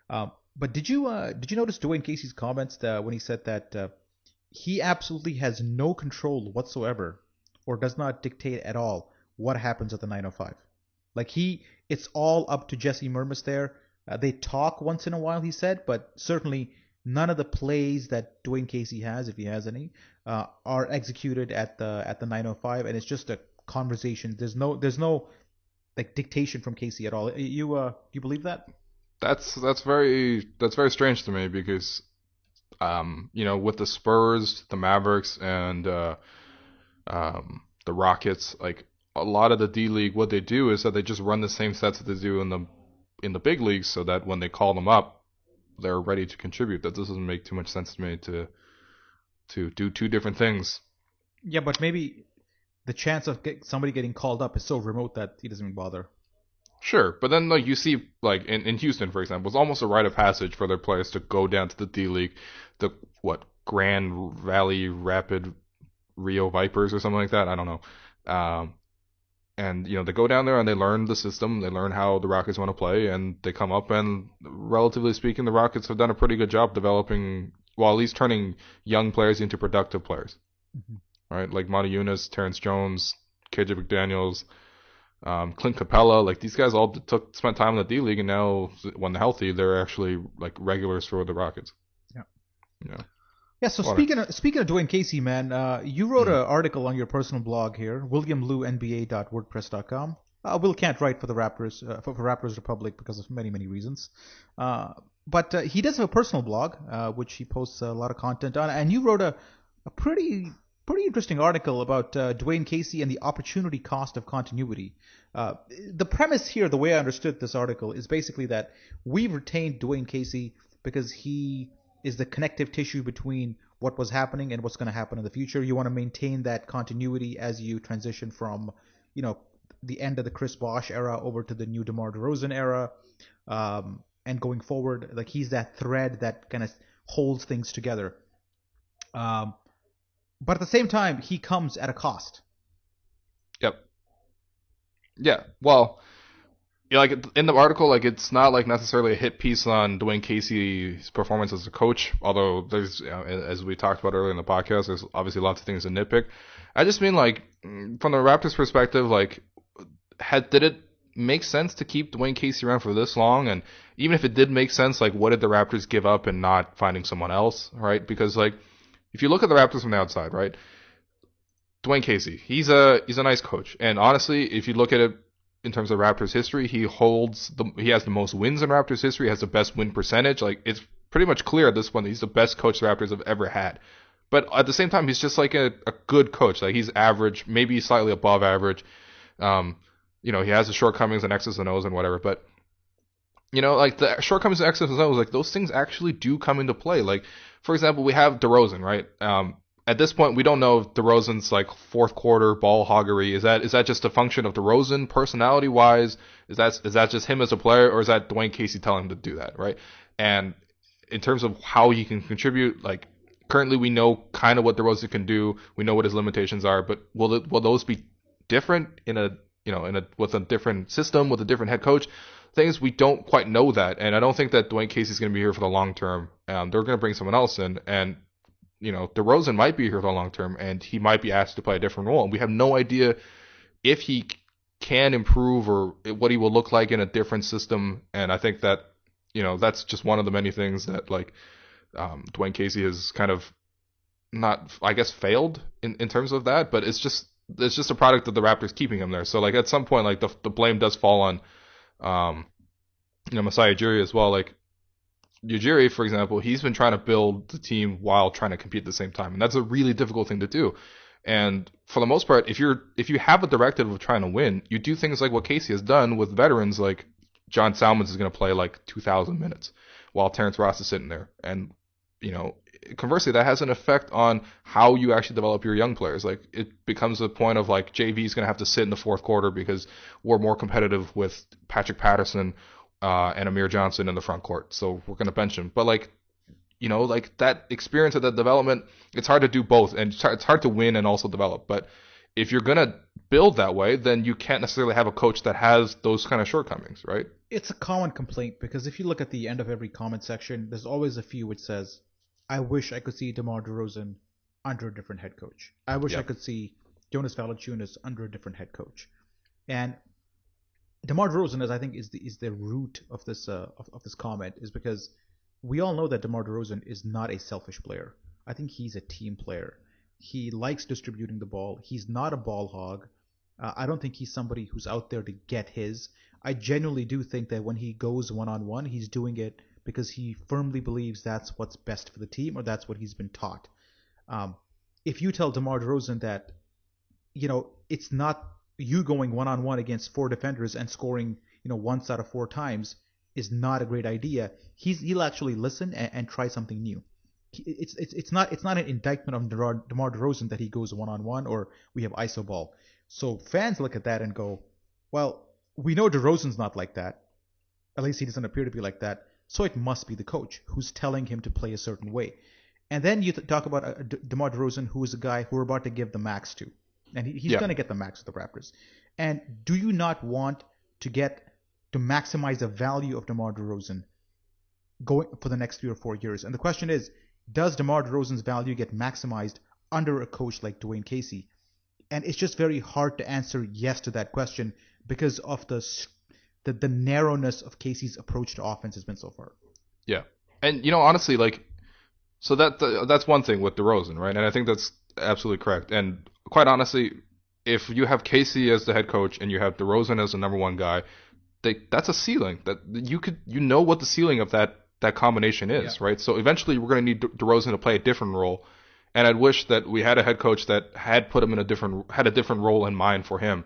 But did you notice Dwane Casey's comments when he said that he absolutely has no control whatsoever, or does not dictate at all what happens at the 905? Like it's all up to Jesse Mermis there. They talk once in a while, he said, but certainly none of the plays that Dwane Casey has, if he has any, are executed at the 905, and it's just a conversation. There's no like dictation from Casey at all. You believe that? That's very strange to me because with the Spurs, the Mavericks, and the Rockets, like a lot of the D League, what they do is that they just run the same sets that they do in the big leagues, so that when they call them up, they're ready to contribute. That doesn't make too much sense to me to do 2 different things. Yeah, but maybe the chance of somebody getting called up is so remote that he doesn't even bother. Sure, but then like you see, like in Houston, for example, it's almost a rite of passage for their players to go down to the D League, the Grand Valley Rapid Rio Vipers or something like that. I don't know. And, they go down there and they learn the system, they learn how the Rockets want to play, and they come up, and relatively speaking, the Rockets have done a pretty good job developing, well, at least turning young players into productive players. Right? Like Monty Eunice, Terrence Jones, KJ McDaniels, Clint Capella, like these guys all spent time in the D League, and now when they're healthy, they're actually like regulars for the Rockets. Yeah. Yeah. Yeah, so speaking of Dwane Casey, man, you wrote an article on your personal blog here, williamlewnba.wordpress.com. Will can't write for the Raptors, for Raptors Republic because of many, many reasons. But he does have a personal blog, which he posts a lot of content on, and you wrote a pretty interesting article about Dwane Casey and the opportunity cost of continuity. The premise here, the way I understood this article, is basically that we've retained Dwane Casey because he is the connective tissue between what was happening and what's going to happen in the future. You want to maintain that continuity as you transition from, the end of the Chris Bosh era over to the new DeMar DeRozan era, and going forward. Like he's that thread that kind of holds things together. But at the same time, he comes at a cost. Yep. Yeah. Well, like in the article, like it's not like necessarily a hit piece on Dwane Casey's performance as a coach, although there's, as we talked about earlier in the podcast, there's obviously lots of things to nitpick. I just mean like from the Raptors' perspective, like did it make sense to keep Dwane Casey around for this long? And even if it did make sense, like what did the Raptors give up in not finding someone else, right? Because like if you look at the Raptors from the outside, right, Dwane Casey, he's a nice coach, and honestly, if you look at it in terms of Raptors history, he has the most wins in Raptors history, has the best win percentage. Like it's pretty much clear at this point that he's the best coach the Raptors have ever had. But at the same time, he's just like a good coach. Like he's average, maybe slightly above average. He has the shortcomings and X's and O's and whatever. But like the shortcomings and X's and O's, like those things actually do come into play. Like for example, we have DeRozan, right? At this point, we don't know if DeRozan's like fourth quarter ball hoggery. Is that just a function of DeRozan personality wise? Is that just him as a player, or is that Dwane Casey telling him to do that, right? And in terms of how he can contribute, like currently we know kind of what DeRozan can do. We know what his limitations are, but will those be different with a different system, with a different head coach? Things we don't quite know that, and I don't think that Dwane Casey's going to be here for the long term. They're going to bring someone else in, and DeRozan might be here for the long term, and he might be asked to play a different role, and we have no idea if he can improve or what he will look like in a different system. And I think that that's just one of the many things that like Dwane Casey has kind of not, I guess, failed in terms of that, but it's just a product of the Raptors keeping him there. So like at some point, like the blame does fall on Masai Ujiri as well. Like Ujiri, for example, he's been trying to build the team while trying to compete at the same time, and that's a really difficult thing to do. And for the most part, if you have a directive of trying to win, you do things like what Casey has done with veterans, like John Salmons is going to play like 2,000 minutes while Terrence Ross is sitting there. And conversely, that has an effect on how you actually develop your young players. Like it becomes a point of like JV is going to have to sit in the fourth quarter because we're more competitive with Patrick Patterson and Amir Johnson in the front court, so we're going to bench him. But like that experience of that development, it's hard to do both, and it's hard to win and also develop. But if you're going to build that way, then you can't necessarily have a coach that has those kind of shortcomings, right? It's a common complaint because if you look at the end of every comment section, there's always a few which says, I wish I could see DeMar DeRozan under a different head coach. I wish I could see Jonas Valanciunas under a different head coach. And DeMar DeRozan, I think, is the root of this comment, is because we all know that DeMar DeRozan is not a selfish player. I think he's a team player. He likes distributing the ball. He's not a ball hog. I don't think he's somebody who's out there to get his. I genuinely do think that when he goes one-on-one, he's doing it because he firmly believes that's what's best for the team, or that's what he's been taught. If you tell DeMar DeRozan that, it's not you going one-on-one against four defenders and scoring, once out of four times is not a great idea, he'll actually listen and try something new. It's not an indictment on DeMar DeRozan that he goes one-on-one or we have iso ball. So fans look at that and go, well, we know DeRozan's not like that. At least he doesn't appear to be like that. So it must be the coach who's telling him to play a certain way. And then you talk about DeMar DeRozan, who is a guy who we're about to give the max to. And he's going to get the max with the Raptors. And do you not want to maximize the value of DeMar DeRozan going for the next 3 or 4 years? And the question is, does DeMar DeRozan's value get maximized under a coach like Dwane Casey? And it's just very hard to answer yes to that question because of the narrowness of Casey's approach to offense has been so far. Yeah. And, honestly, like, so that's one thing with DeRozan, right? And I think that's absolutely correct. And quite honestly, if you have Casey as the head coach and you have DeRozan as the number one guy, that's a ceiling. That you know what the ceiling of that combination is, right? So eventually we're going to need DeRozan to play a different role. And I'd wish that we had a head coach that had put him had a different role in mind for him,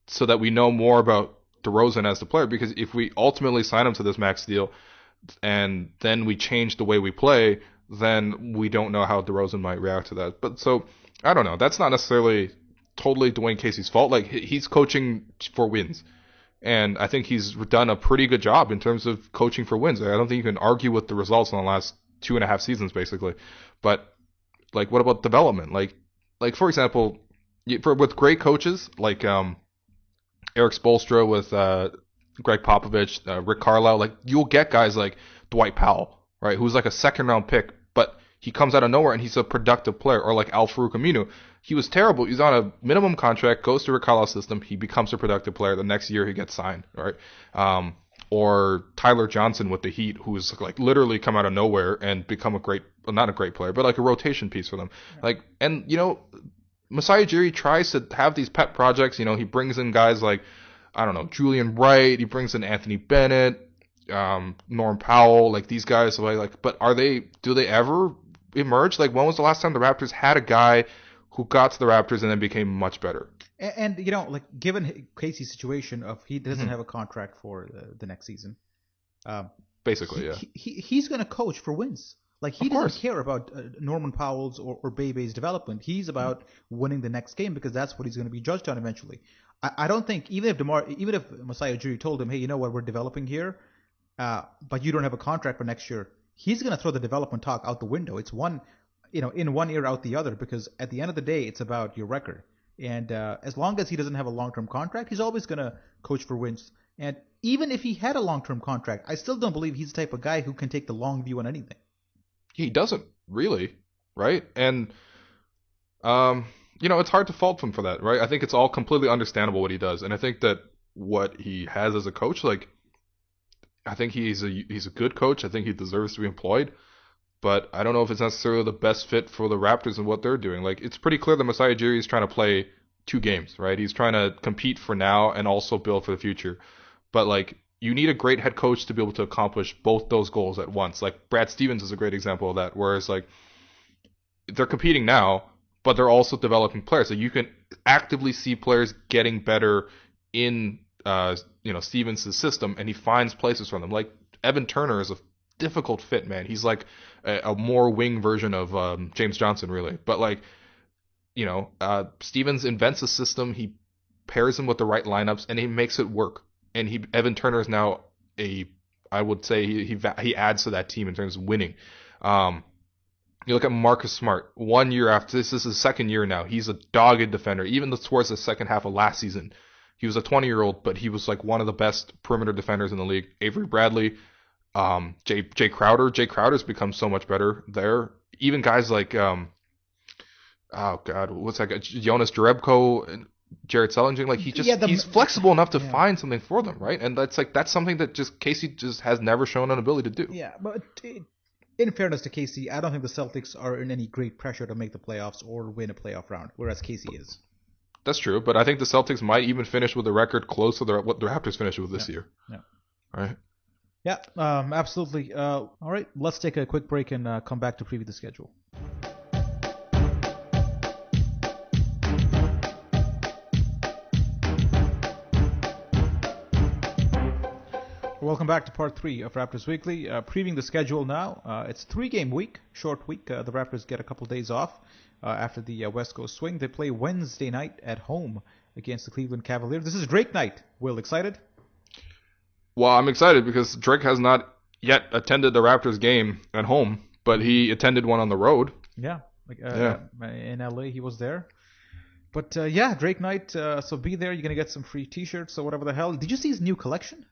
so that we know more about DeRozan as the player. Because if we ultimately sign him to this max deal and then we change the way we play, then we don't know how DeRozan might react to that. But so I don't know. That's not necessarily totally Dwane Casey's fault. Like he's coaching for wins, and I think he's done a pretty good job in terms of coaching for wins. I don't think you can argue with the results in the last 2.5 seasons, basically. But like, what about development? Like for example, with great coaches like Eric Spoelstra with Greg Popovich, Rick Carlisle. Like, you'll get guys like Dwight Powell, right, who's like a second-round pick, but he comes out of nowhere and he's a productive player. Or like Al-Farouq Aminu. He was terrible. He's on a minimum contract, goes to Rick Carlisle's system. He becomes a productive player. The next year he gets signed, right? Or Tyler Johnson with the Heat, who's like literally come out of nowhere and become a great, well, not a great player, but like a rotation piece for them. Like, and Masai Ujiri tries to have these pet projects. He brings in guys like, I don't know, Julian Wright. He brings in Anthony Bennett, Norm Powell, like these guys. But do they ever emerge? Like, when was the last time the Raptors had a guy who got to the Raptors and then became much better? And like, given Casey's situation of he doesn't have a contract for the next season, basically, he's going to coach for wins. Like, he doesn't care about Norman Powell's or Bebe's development. He's about winning the next game, because that's what he's going to be judged on eventually. I don't think even if Masai Ujiri told him, hey, you know what, we're developing here, but you don't have a contract for next year, he's going to throw the development talk out the window. It's in one ear out the other, because at the end of the day, it's about your record. And as long as he doesn't have a long-term contract, he's always going to coach for wins. And even if he had a long-term contract, I still don't believe he's the type of guy who can take the long view on anything. He doesn't really, right? And it's hard to fault him for that, right? I think it's all completely understandable what he does, and I think that what he has as a coach, like, I think he's a good coach. I think he deserves to be employed, but I don't know if it's necessarily the best fit for the Raptors and what they're doing. Like, it's pretty clear that Masai Ujiri is trying to play two games, right? He's trying to compete for now and also build for the future. But like, you need a great head coach to be able to accomplish both those goals at once. Like, Brad Stevens is a great example of that, whereas like, they're competing now, but they're also developing players. So you can actively see players getting better in Stevens' system, and he finds places for them. Like, Evan Turner is a difficult fit, man. He's like a more wing version of James Johnson, really. But like, Stevens invents a system, he pairs him with the right lineups, and he makes it work. And Evan Turner is now I would say he adds to that team in terms of winning. You look at Marcus Smart. 1 year after, this is his second year now. He's a dogged defender. Even towards the second half of last season, he was a 20-year-old, but he was like one of the best perimeter defenders in the league. Avery Bradley, Jay Crowder. Jay Crowder's become so much better there. Even guys like what's that guy? Jonas Jerebko and Jared Sellinger. Like, he's flexible enough to find something for them, right? And that's something that just Casey just has never shown an ability to do. Yeah, but in fairness to Casey, I don't think the Celtics are in any great pressure to make the playoffs or win a playoff round, whereas Casey is. That's true, but I think the Celtics might even finish with a record close to what the Raptors finished with this year. Yeah. All right. Yeah, absolutely. All right, let's take a quick break and come back to preview the schedule. Welcome back to part 3 of Raptors Weekly. Previewing the schedule now. It's a 3-game week, short week. The Raptors get a couple days off after the West Coast swing. They play Wednesday night at home against the Cleveland Cavaliers. This is Drake night. Will, excited? Well, I'm excited because Drake has not yet attended the Raptors game at home, but he attended one on the road. Yeah, in LA he was there. But Drake night. So be there. You're gonna get some free T-shirts or whatever the hell. Did you see his new collection?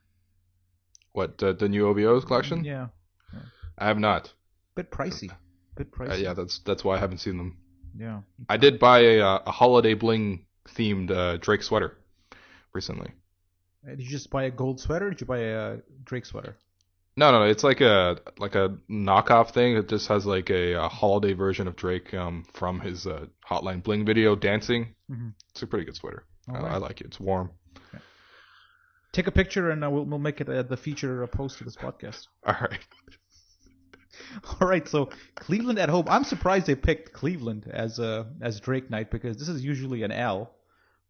What, the new OVOs collection? Yeah. I have not. Bit pricey. Yeah, that's why I haven't seen them. Yeah. I did buy a holiday bling themed Drake sweater recently. Did you just buy a gold sweater, or did you buy a Drake sweater? No, it's like a knockoff thing. It just has like a holiday version of Drake from his Hotline Bling video dancing. Mm-hmm. It's a pretty good sweater. I like it. It's warm. Okay. Take a picture and we'll make it the feature post to this podcast. All right. All right. So Cleveland at home. I'm surprised they picked Cleveland as Drake night, because this is usually an L.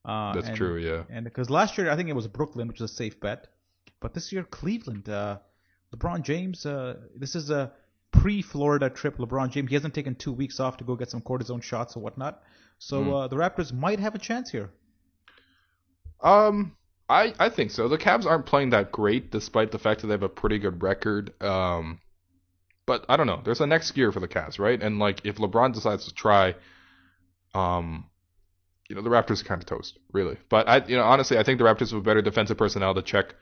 That's true. Yeah. And because last year I think it was Brooklyn, which was a safe bet, but this year Cleveland. LeBron James. This is a pre-Florida trip. LeBron James. He hasn't taken 2 weeks off to go get some cortisone shots or whatnot. So the Raptors might have a chance here. I think so. The Cavs aren't playing that great, despite the fact that they have a pretty good record. But I don't know. There's a next gear for the Cavs, right? And like, if LeBron decides to try, the Raptors are kind of toast, really. But honestly, I think the Raptors have better defensive personnel to check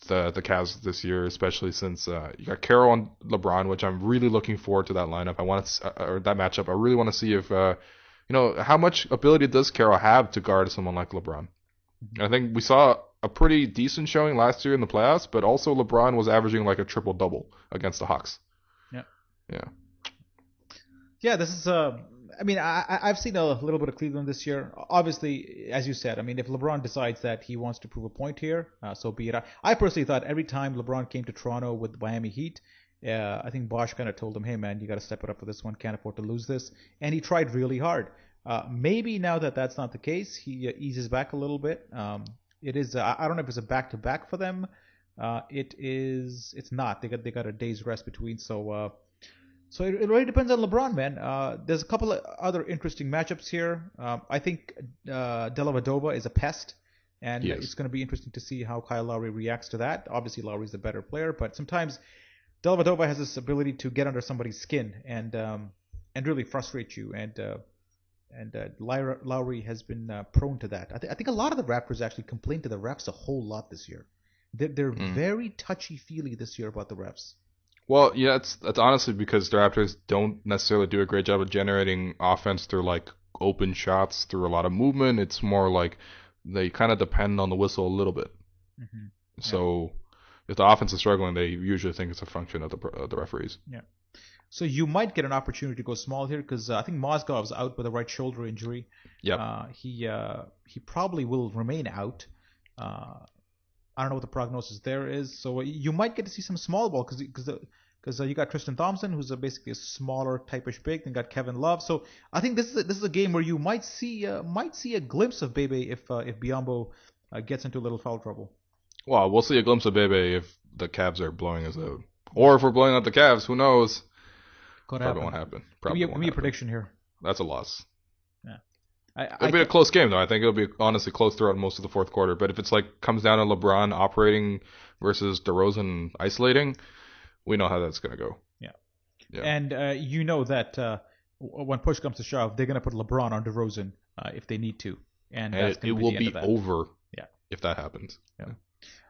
the Cavs this year, especially since you got Carroll and LeBron, which I'm really looking forward to that lineup. Or that matchup. I really want to see if how much ability does Carroll have to guard someone like LeBron. I think we saw a pretty decent showing last year in the playoffs, but also LeBron was averaging like a triple-double against the Hawks. Yeah. Yeah. Yeah, this is I've seen a little bit of Cleveland this year. Obviously, as you said, if LeBron decides that he wants to prove a point here, so be it. I personally thought every time LeBron came to Toronto with Miami Heat, I think Bosch kind of told him, hey, man, you got to step it up for this one. Can't afford to lose this. And he tried really hard. Maybe now that that's not the case, he eases back a little bit. It is. I don't know if it's a back-to-back for them. It's not. They got a day's rest between. So it really depends on LeBron, man. There's a couple of other interesting matchups here. I think Dellavedova is a pest, and it's going to be interesting to see how Kyle Lowry reacts to that. Obviously, Lowry's the better player, but sometimes Dellavedova has this ability to get under somebody's skin and really frustrate you. And Lowry has been prone to that. I think a lot of the Raptors actually complain to the refs a whole lot this year. They're very touchy-feely this year about the refs. Well, yeah, that's honestly because the Raptors don't necessarily do a great job of generating offense through like open shots, through a lot of movement. It's more like they kind of depend on the whistle a little bit. Mm-hmm. So if the offense is struggling, they usually think it's a function of the referees. Yeah. So you might get an opportunity to go small here because I think Mozgov's out with a right shoulder injury. Yeah. He probably will remain out. I don't know what the prognosis there is. So you might get to see some small ball because you got Tristan Thompson, who's basically a smaller type-ish big, then got Kevin Love. So I think this is a game where you might see a glimpse of Bebe if Biyombo gets into a little foul trouble. Well, we'll see a glimpse of Bebe if the Cavs are blowing us out, or if we're blowing out the Cavs. Who knows? Probably won't happen. Give me a prediction here. That's a loss. Yeah. It'll be a close game, though. I think it'll be honestly close throughout most of the fourth quarter. But if it's like comes down to LeBron operating versus DeRozan isolating, we know how that's going to go. Yeah. And you know that when push comes to shove, they're going to put LeBron on DeRozan if they need to. And it will be over if that happens. Yeah.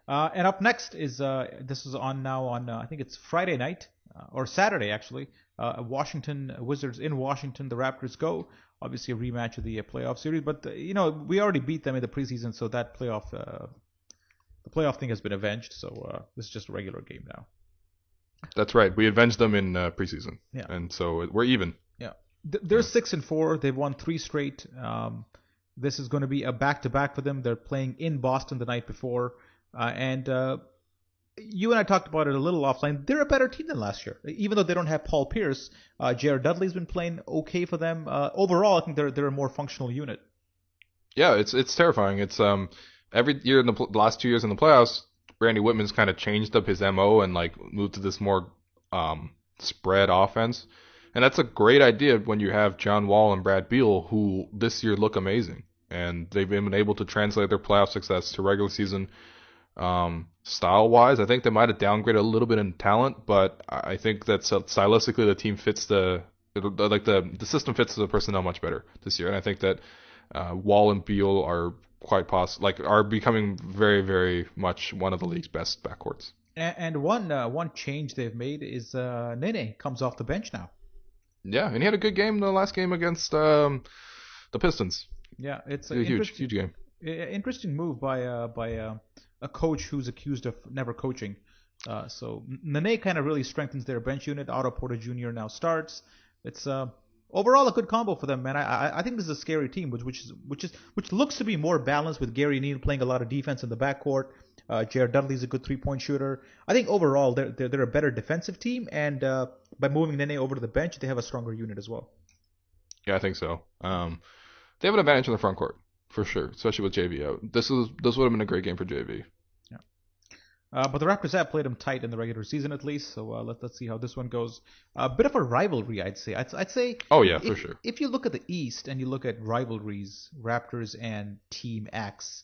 And up next is this is on I think it's Friday night or Saturday actually. Washington Wizards in Washington. The Raptors go. Obviously a rematch of the playoff series, but we already beat them in the preseason, so that the playoff thing has been avenged. So this is just a regular game now. That's right. We avenged them in preseason, and so we're even. Yeah, they're 6-4. They've won 3 straight. This is going to be a back-to-back for them. They're playing in Boston the night before, and you and I talked about it a little offline. They're a better team than last year, even though they don't have Paul Pierce. Jared Dudley's been playing okay for them. Overall, I think they're a more functional unit. Yeah, it's terrifying. It's every year in the last 2 years in the playoffs, Randy Whitman's kind of changed up his MO and like moved to this more spread offense, and that's a great idea when you have John Wall and Brad Beal, who this year look amazing, and they've been able to translate their playoff success to regular season. Style-wise, I think they might have downgraded a little bit in talent, but I think that stylistically the team fits the system fits the personnel much better this year, and I think that Wall and Beal are quite are becoming very, very much one of the league's best backcourts. And one change they've made is Nene comes off the bench now. Yeah, and he had a good game the last game against the Pistons. Yeah, it's a huge game. Interesting move by a coach who's accused of never coaching. So Nene kind of really strengthens their bench unit. Otto Porter Jr. now starts. It's overall a good combo for them, man. I think this is a scary team, which looks to be more balanced with Gary Neal playing a lot of defense in the backcourt. Jared Dudley's a good 3-point shooter. I think overall they're a better defensive team, and by moving Nene over to the bench, they have a stronger unit as well. Yeah, I think so. They have an advantage in the front court. For sure, especially with JV out. This would have been a great game for JV. Yeah. But the Raptors have played them tight in the regular season at least, so let's see how this one goes. A bit of a rivalry, I'd say. I'd say. Oh yeah, for sure. If you look at the East and you look at rivalries, Raptors and Team X,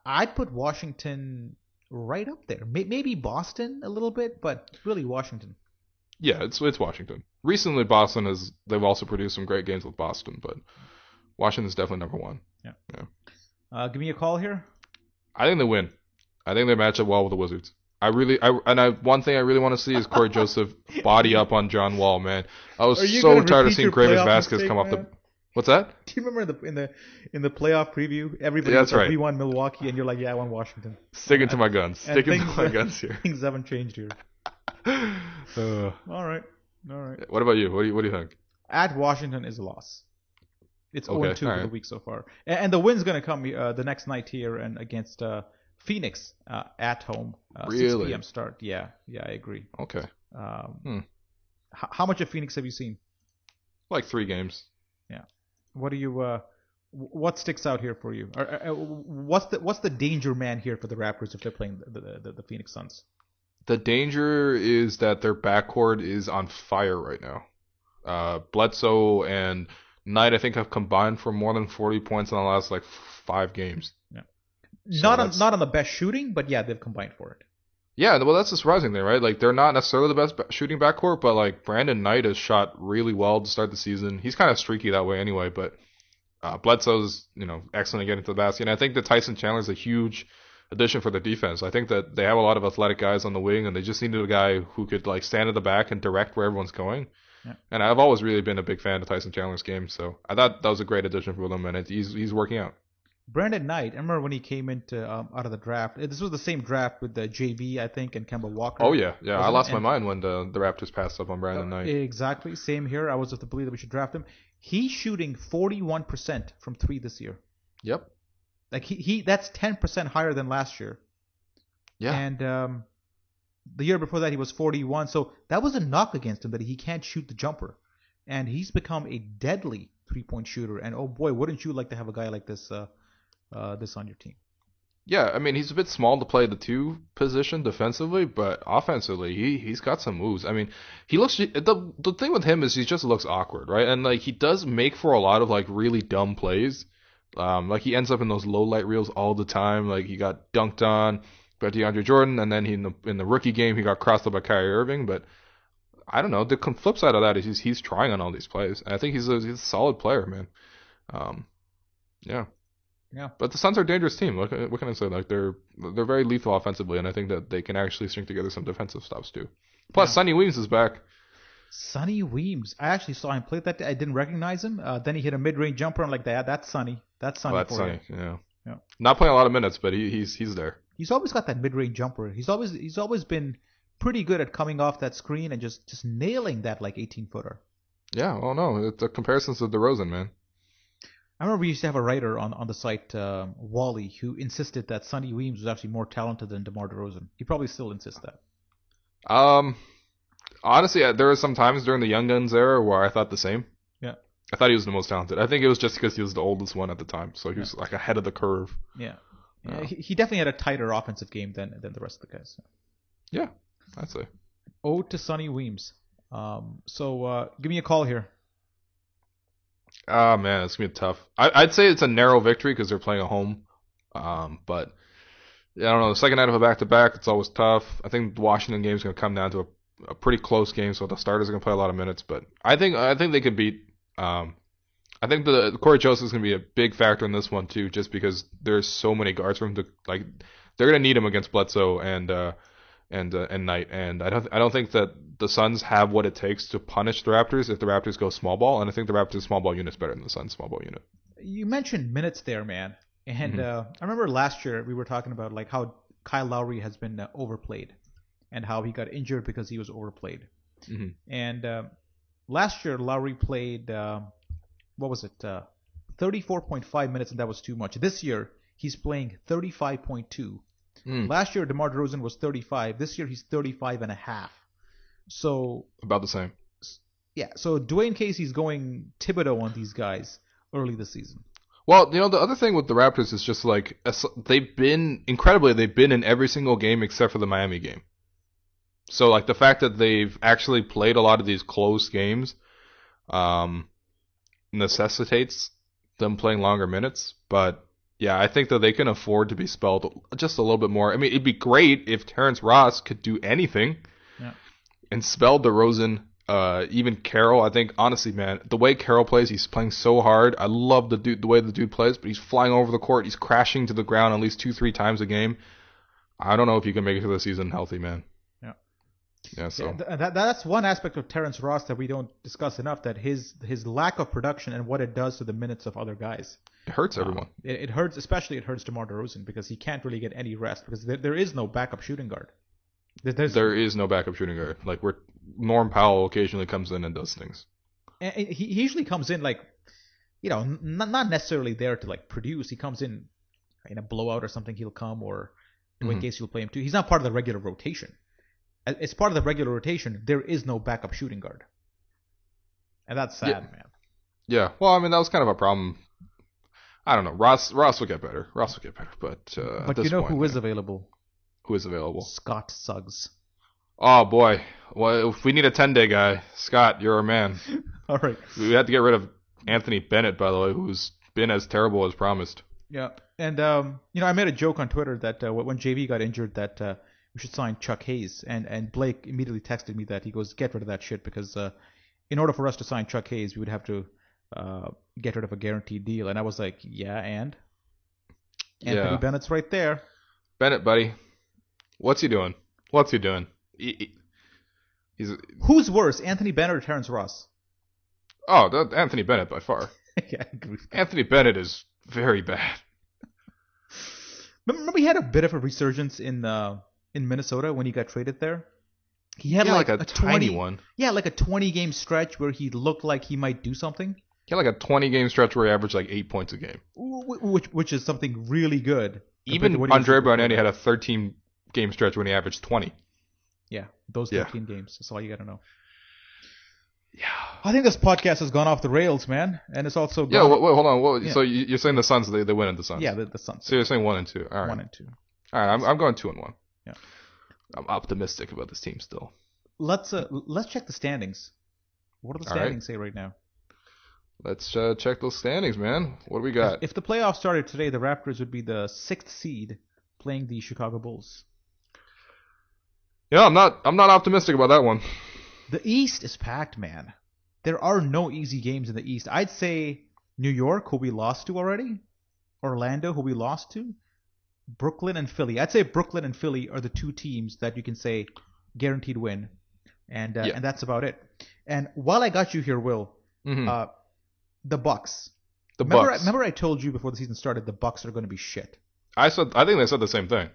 I'd put Washington right up there. Maybe Boston a little bit, but really Washington. Yeah, it's Washington. Recently, they've also produced some great games with Boston, but Washington's definitely number one. Yeah. Give me a call here. I think they win. I think they match up well with the Wizards. One thing I really want to see is Cory Joseph body up on John Wall, man. I was so tired of seeing Gravis Vasquez come off the. What's that? Do you remember in the playoff preview, everybody was like, we won Milwaukee, and you're like, yeah, I won Washington. Sticking to my guns. Sticking to my guns here. Things haven't changed here. All right. What about you? What do you think? At Washington is a loss. It's 0-2 for the week so far, and the win's going to come the next night here and against Phoenix at home. Really? 6 p.m. start. Yeah, I agree. Okay. How much of Phoenix have you seen? Like 3 games. Yeah. What do you? What sticks out here for you? What's the danger man here for the Raptors if they're playing the Phoenix Suns? The danger is that their backcourt is on fire right now. Bledsoe and Knight, I think, have combined for more than 40 points in the last 5 games. Yeah. So not on the best shooting, but yeah, they've combined for it. Yeah, well, that's the surprising thing, right? They're not necessarily the best shooting backcourt, but Brandon Knight has shot really well to start the season. He's kind of streaky that way anyway, but Bledsoe's excellent at getting to the basket. And I think that Tyson Chandler's a huge addition for the defense. I think that they have a lot of athletic guys on the wing, and they just needed a guy who could stand at the back and direct where everyone's going. Yeah. And I've always really been a big fan of Tyson Chandler's game, so I thought that was a great addition for them, and he's working out. Brandon Knight, I remember when he came into out of the draft. This was the same draft with the JV, I think, and Kemba Walker. Oh yeah. I lost my mind when the Raptors passed up on Brandon Knight. Exactly, same here. I was of the belief that we should draft him. He's shooting 41% from 3 this year. Yep. He that's 10% higher than last year. Yeah. And the year before that he was 41. So that was a knock against him that he can't shoot the jumper, and he's become a deadly 3-point shooter. And oh boy, wouldn't you like to have a guy like this? This on your team. Yeah, I mean, he's a bit small to play the 2 position defensively, but offensively, he's got some moves. I mean, he looks the thing with him is he just looks awkward, right? And he does make for a lot of really dumb plays. He ends up in those low light reels all the time. He got dunked on by DeAndre Jordan, and then in the rookie game he got crossed up by Kyrie Irving. But I don't know. The flip side of that is he's trying on all these plays. And I think he's a solid player, man. Yeah. Yeah. But the Suns are a dangerous team. What can I say? They're very lethal offensively, and I think that they can actually string together some defensive stops too. Plus, Sonny Weems is back. Sonny Weems. I actually saw him play that day. I didn't recognize him. Then he hit a mid-range jumper. I'm like, that's Sonny. That's Sonny. That's Sonny. Yeah. Not playing a lot of minutes, but he's there. He's always got that mid-range jumper. He's always been pretty good at coming off that screen and just nailing that 18-footer. Yeah. Oh no, the comparisons to DeRozan, man. I remember we used to have a writer on the site, Wally, who insisted that Sonny Weems was actually more talented than DeMar DeRozan. He probably still insists that. Honestly, there were some times during the Young Guns era where I thought the same. Yeah. I thought he was the most talented. I think it was just because he was the oldest one at the time, so he was ahead of the curve. Yeah. He definitely had a tighter offensive game than the rest of the guys. Yeah, I'd say. Ode to Sonny Weems. So give me a call here. Ah, man, it's going to be tough. I'd say it's a narrow victory because they're playing at home. But, I don't know. The second night of a back-to-back, it's always tough. I think the Washington game is going to come down to a pretty close game, so the starters are going to play a lot of minutes. But I think they could beat I think the Cory Joseph is going to be a big factor in this one, too, just because there's so many guards for him to – they're going to need him against Bledsoe and Knight. And I don't think that the Suns have what it takes to punish the Raptors if the Raptors go small ball, and I think the Raptors small ball unit's better than the Suns small ball unit. You mentioned minutes there, man, and I remember last year we were talking about how Kyle Lowry has been overplayed, and how he got injured because he was overplayed. Mm-hmm. And last year Lowry played 34.5 minutes, and that was too much. This year he's playing 35.2. Last year, DeMar DeRozan was 35. This year, he's 35 and a half. So about the same. Yeah. So Dwane Casey's going Thibodeau on these guys early this season. Well, the other thing with the Raptors is just they've been in every single game except for the Miami game. So the fact that they've actually played a lot of these close games necessitates them playing longer minutes, but. Yeah, I think that they can afford to be spelled just a little bit more. I mean, it'd be great if Terrence Ross could do anything and spell DeRozan, even Carroll. I think, honestly, man, the way Carroll plays, he's playing so hard. I love the way the dude plays, but he's flying over the court. He's crashing to the ground at least 2-3 times a game. I don't know if you can make it through the season healthy, man. Yeah. Yeah. So that's one aspect of Terrence Ross that we don't discuss enough. That his lack of production and what it does to the minutes of other guys. It hurts everyone. It hurts, especially it hurts DeMar DeRozan because he can't really get any rest because there is no backup shooting guard. There is no backup shooting guard. Like Norm Powell occasionally comes in and does things. And he usually comes in like, not necessarily there to like produce. He comes in a blowout or something. He'll come or Dwane Casey will play him too. He's not part of the regular rotation. As part of the regular rotation, there is no backup shooting guard, and that's sad, man. Yeah. Well, I mean that was kind of a problem. I don't know. Ross will get better. But you know who is available? Who is available? Scott Suggs. Oh boy. Well, if we need a 10-day guy, Scott, you're our man. All right. We had to get rid of Anthony Bennett, by the way, who's been as terrible as promised. Yeah. And I made a joke on Twitter that when JV got injured that we should sign Chuck Hayes, and Blake immediately texted me that he goes, get rid of that shit because in order for us to sign Chuck Hayes, we would have to get rid of a guaranteed deal. And I was like, yeah, and Anthony Bennett's right there. Bennett, buddy, what's he doing? He's who's worse, Anthony Bennett or Terrence Ross? Oh, Anthony Bennett by far. Yeah, I agree. Anthony Bennett is very bad. Remember he had a bit of a resurgence in Minnesota when he got traded there? He had like a tiny one. Yeah, like a 20-game stretch where he looked like he might do something. He had like a 20-game stretch where he averaged like 8 points a game. Which is something really good. Even Andre Bargnani had a 13-game stretch when he averaged 20. Yeah, those 13 games. That's all you got to know. Yeah. I think this podcast has gone off the rails, man. And it's also gone... Yeah, wait, hold on. So you're saying the Suns, they win at the Suns? Yeah, the Suns. So you're saying 1 and 2. All right. 1 and 2. All right, I'm going 2 and 1. Yeah. I'm optimistic about this team still. Let's check the standings. What do the standings say right now? Let's check those standings, man. What do we got? If the playoffs started today, the Raptors would be the 6th seed playing the Chicago Bulls. Yeah, I'm not optimistic about that one. The East is packed, man. There are no easy games in the East. I'd say New York, who we lost to already, Orlando, who we lost to, Brooklyn and Philly. I'd say Brooklyn and Philly are the two teams that you can say guaranteed win, and that's about it. And while I got you here, Will, the Bucks. Remember I told you before the season started the Bucks are going to be shit. I think they said the same thing.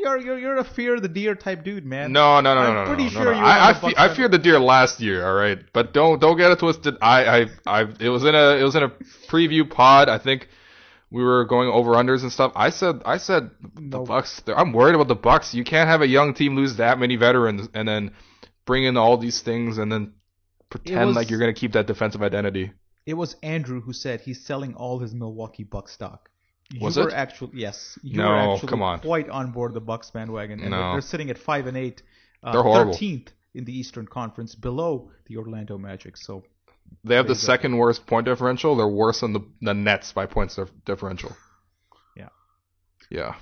You're a fear the deer type dude, man. No. I'm pretty sure you. I feared the deer last year, all right, but don't get it twisted. It was in a preview pod. I think we were going over unders and stuff. I said the Bucks. I'm worried about the Bucks. You can't have a young team lose that many veterans and then bring in all these things and then pretend like you're gonna keep that defensive identity. It was Andrew who said he's selling all his Milwaukee Bucks stock. Was it? Yes. You were actually come on. Quite on board the Bucks bandwagon. And they're sitting at 5-8. They're horrible. 13th in the Eastern Conference, below the Orlando Magic. So they have the second worst point differential. They're worse than the Nets by points differential. Yeah.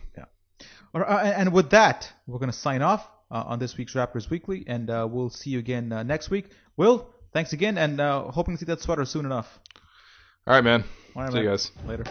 And with that, we're going to sign off on this week's Raptors Weekly, and we'll see you again next week. Will, thanks again, and hoping to see that sweater soon enough. All right, man. All right, see you guys later.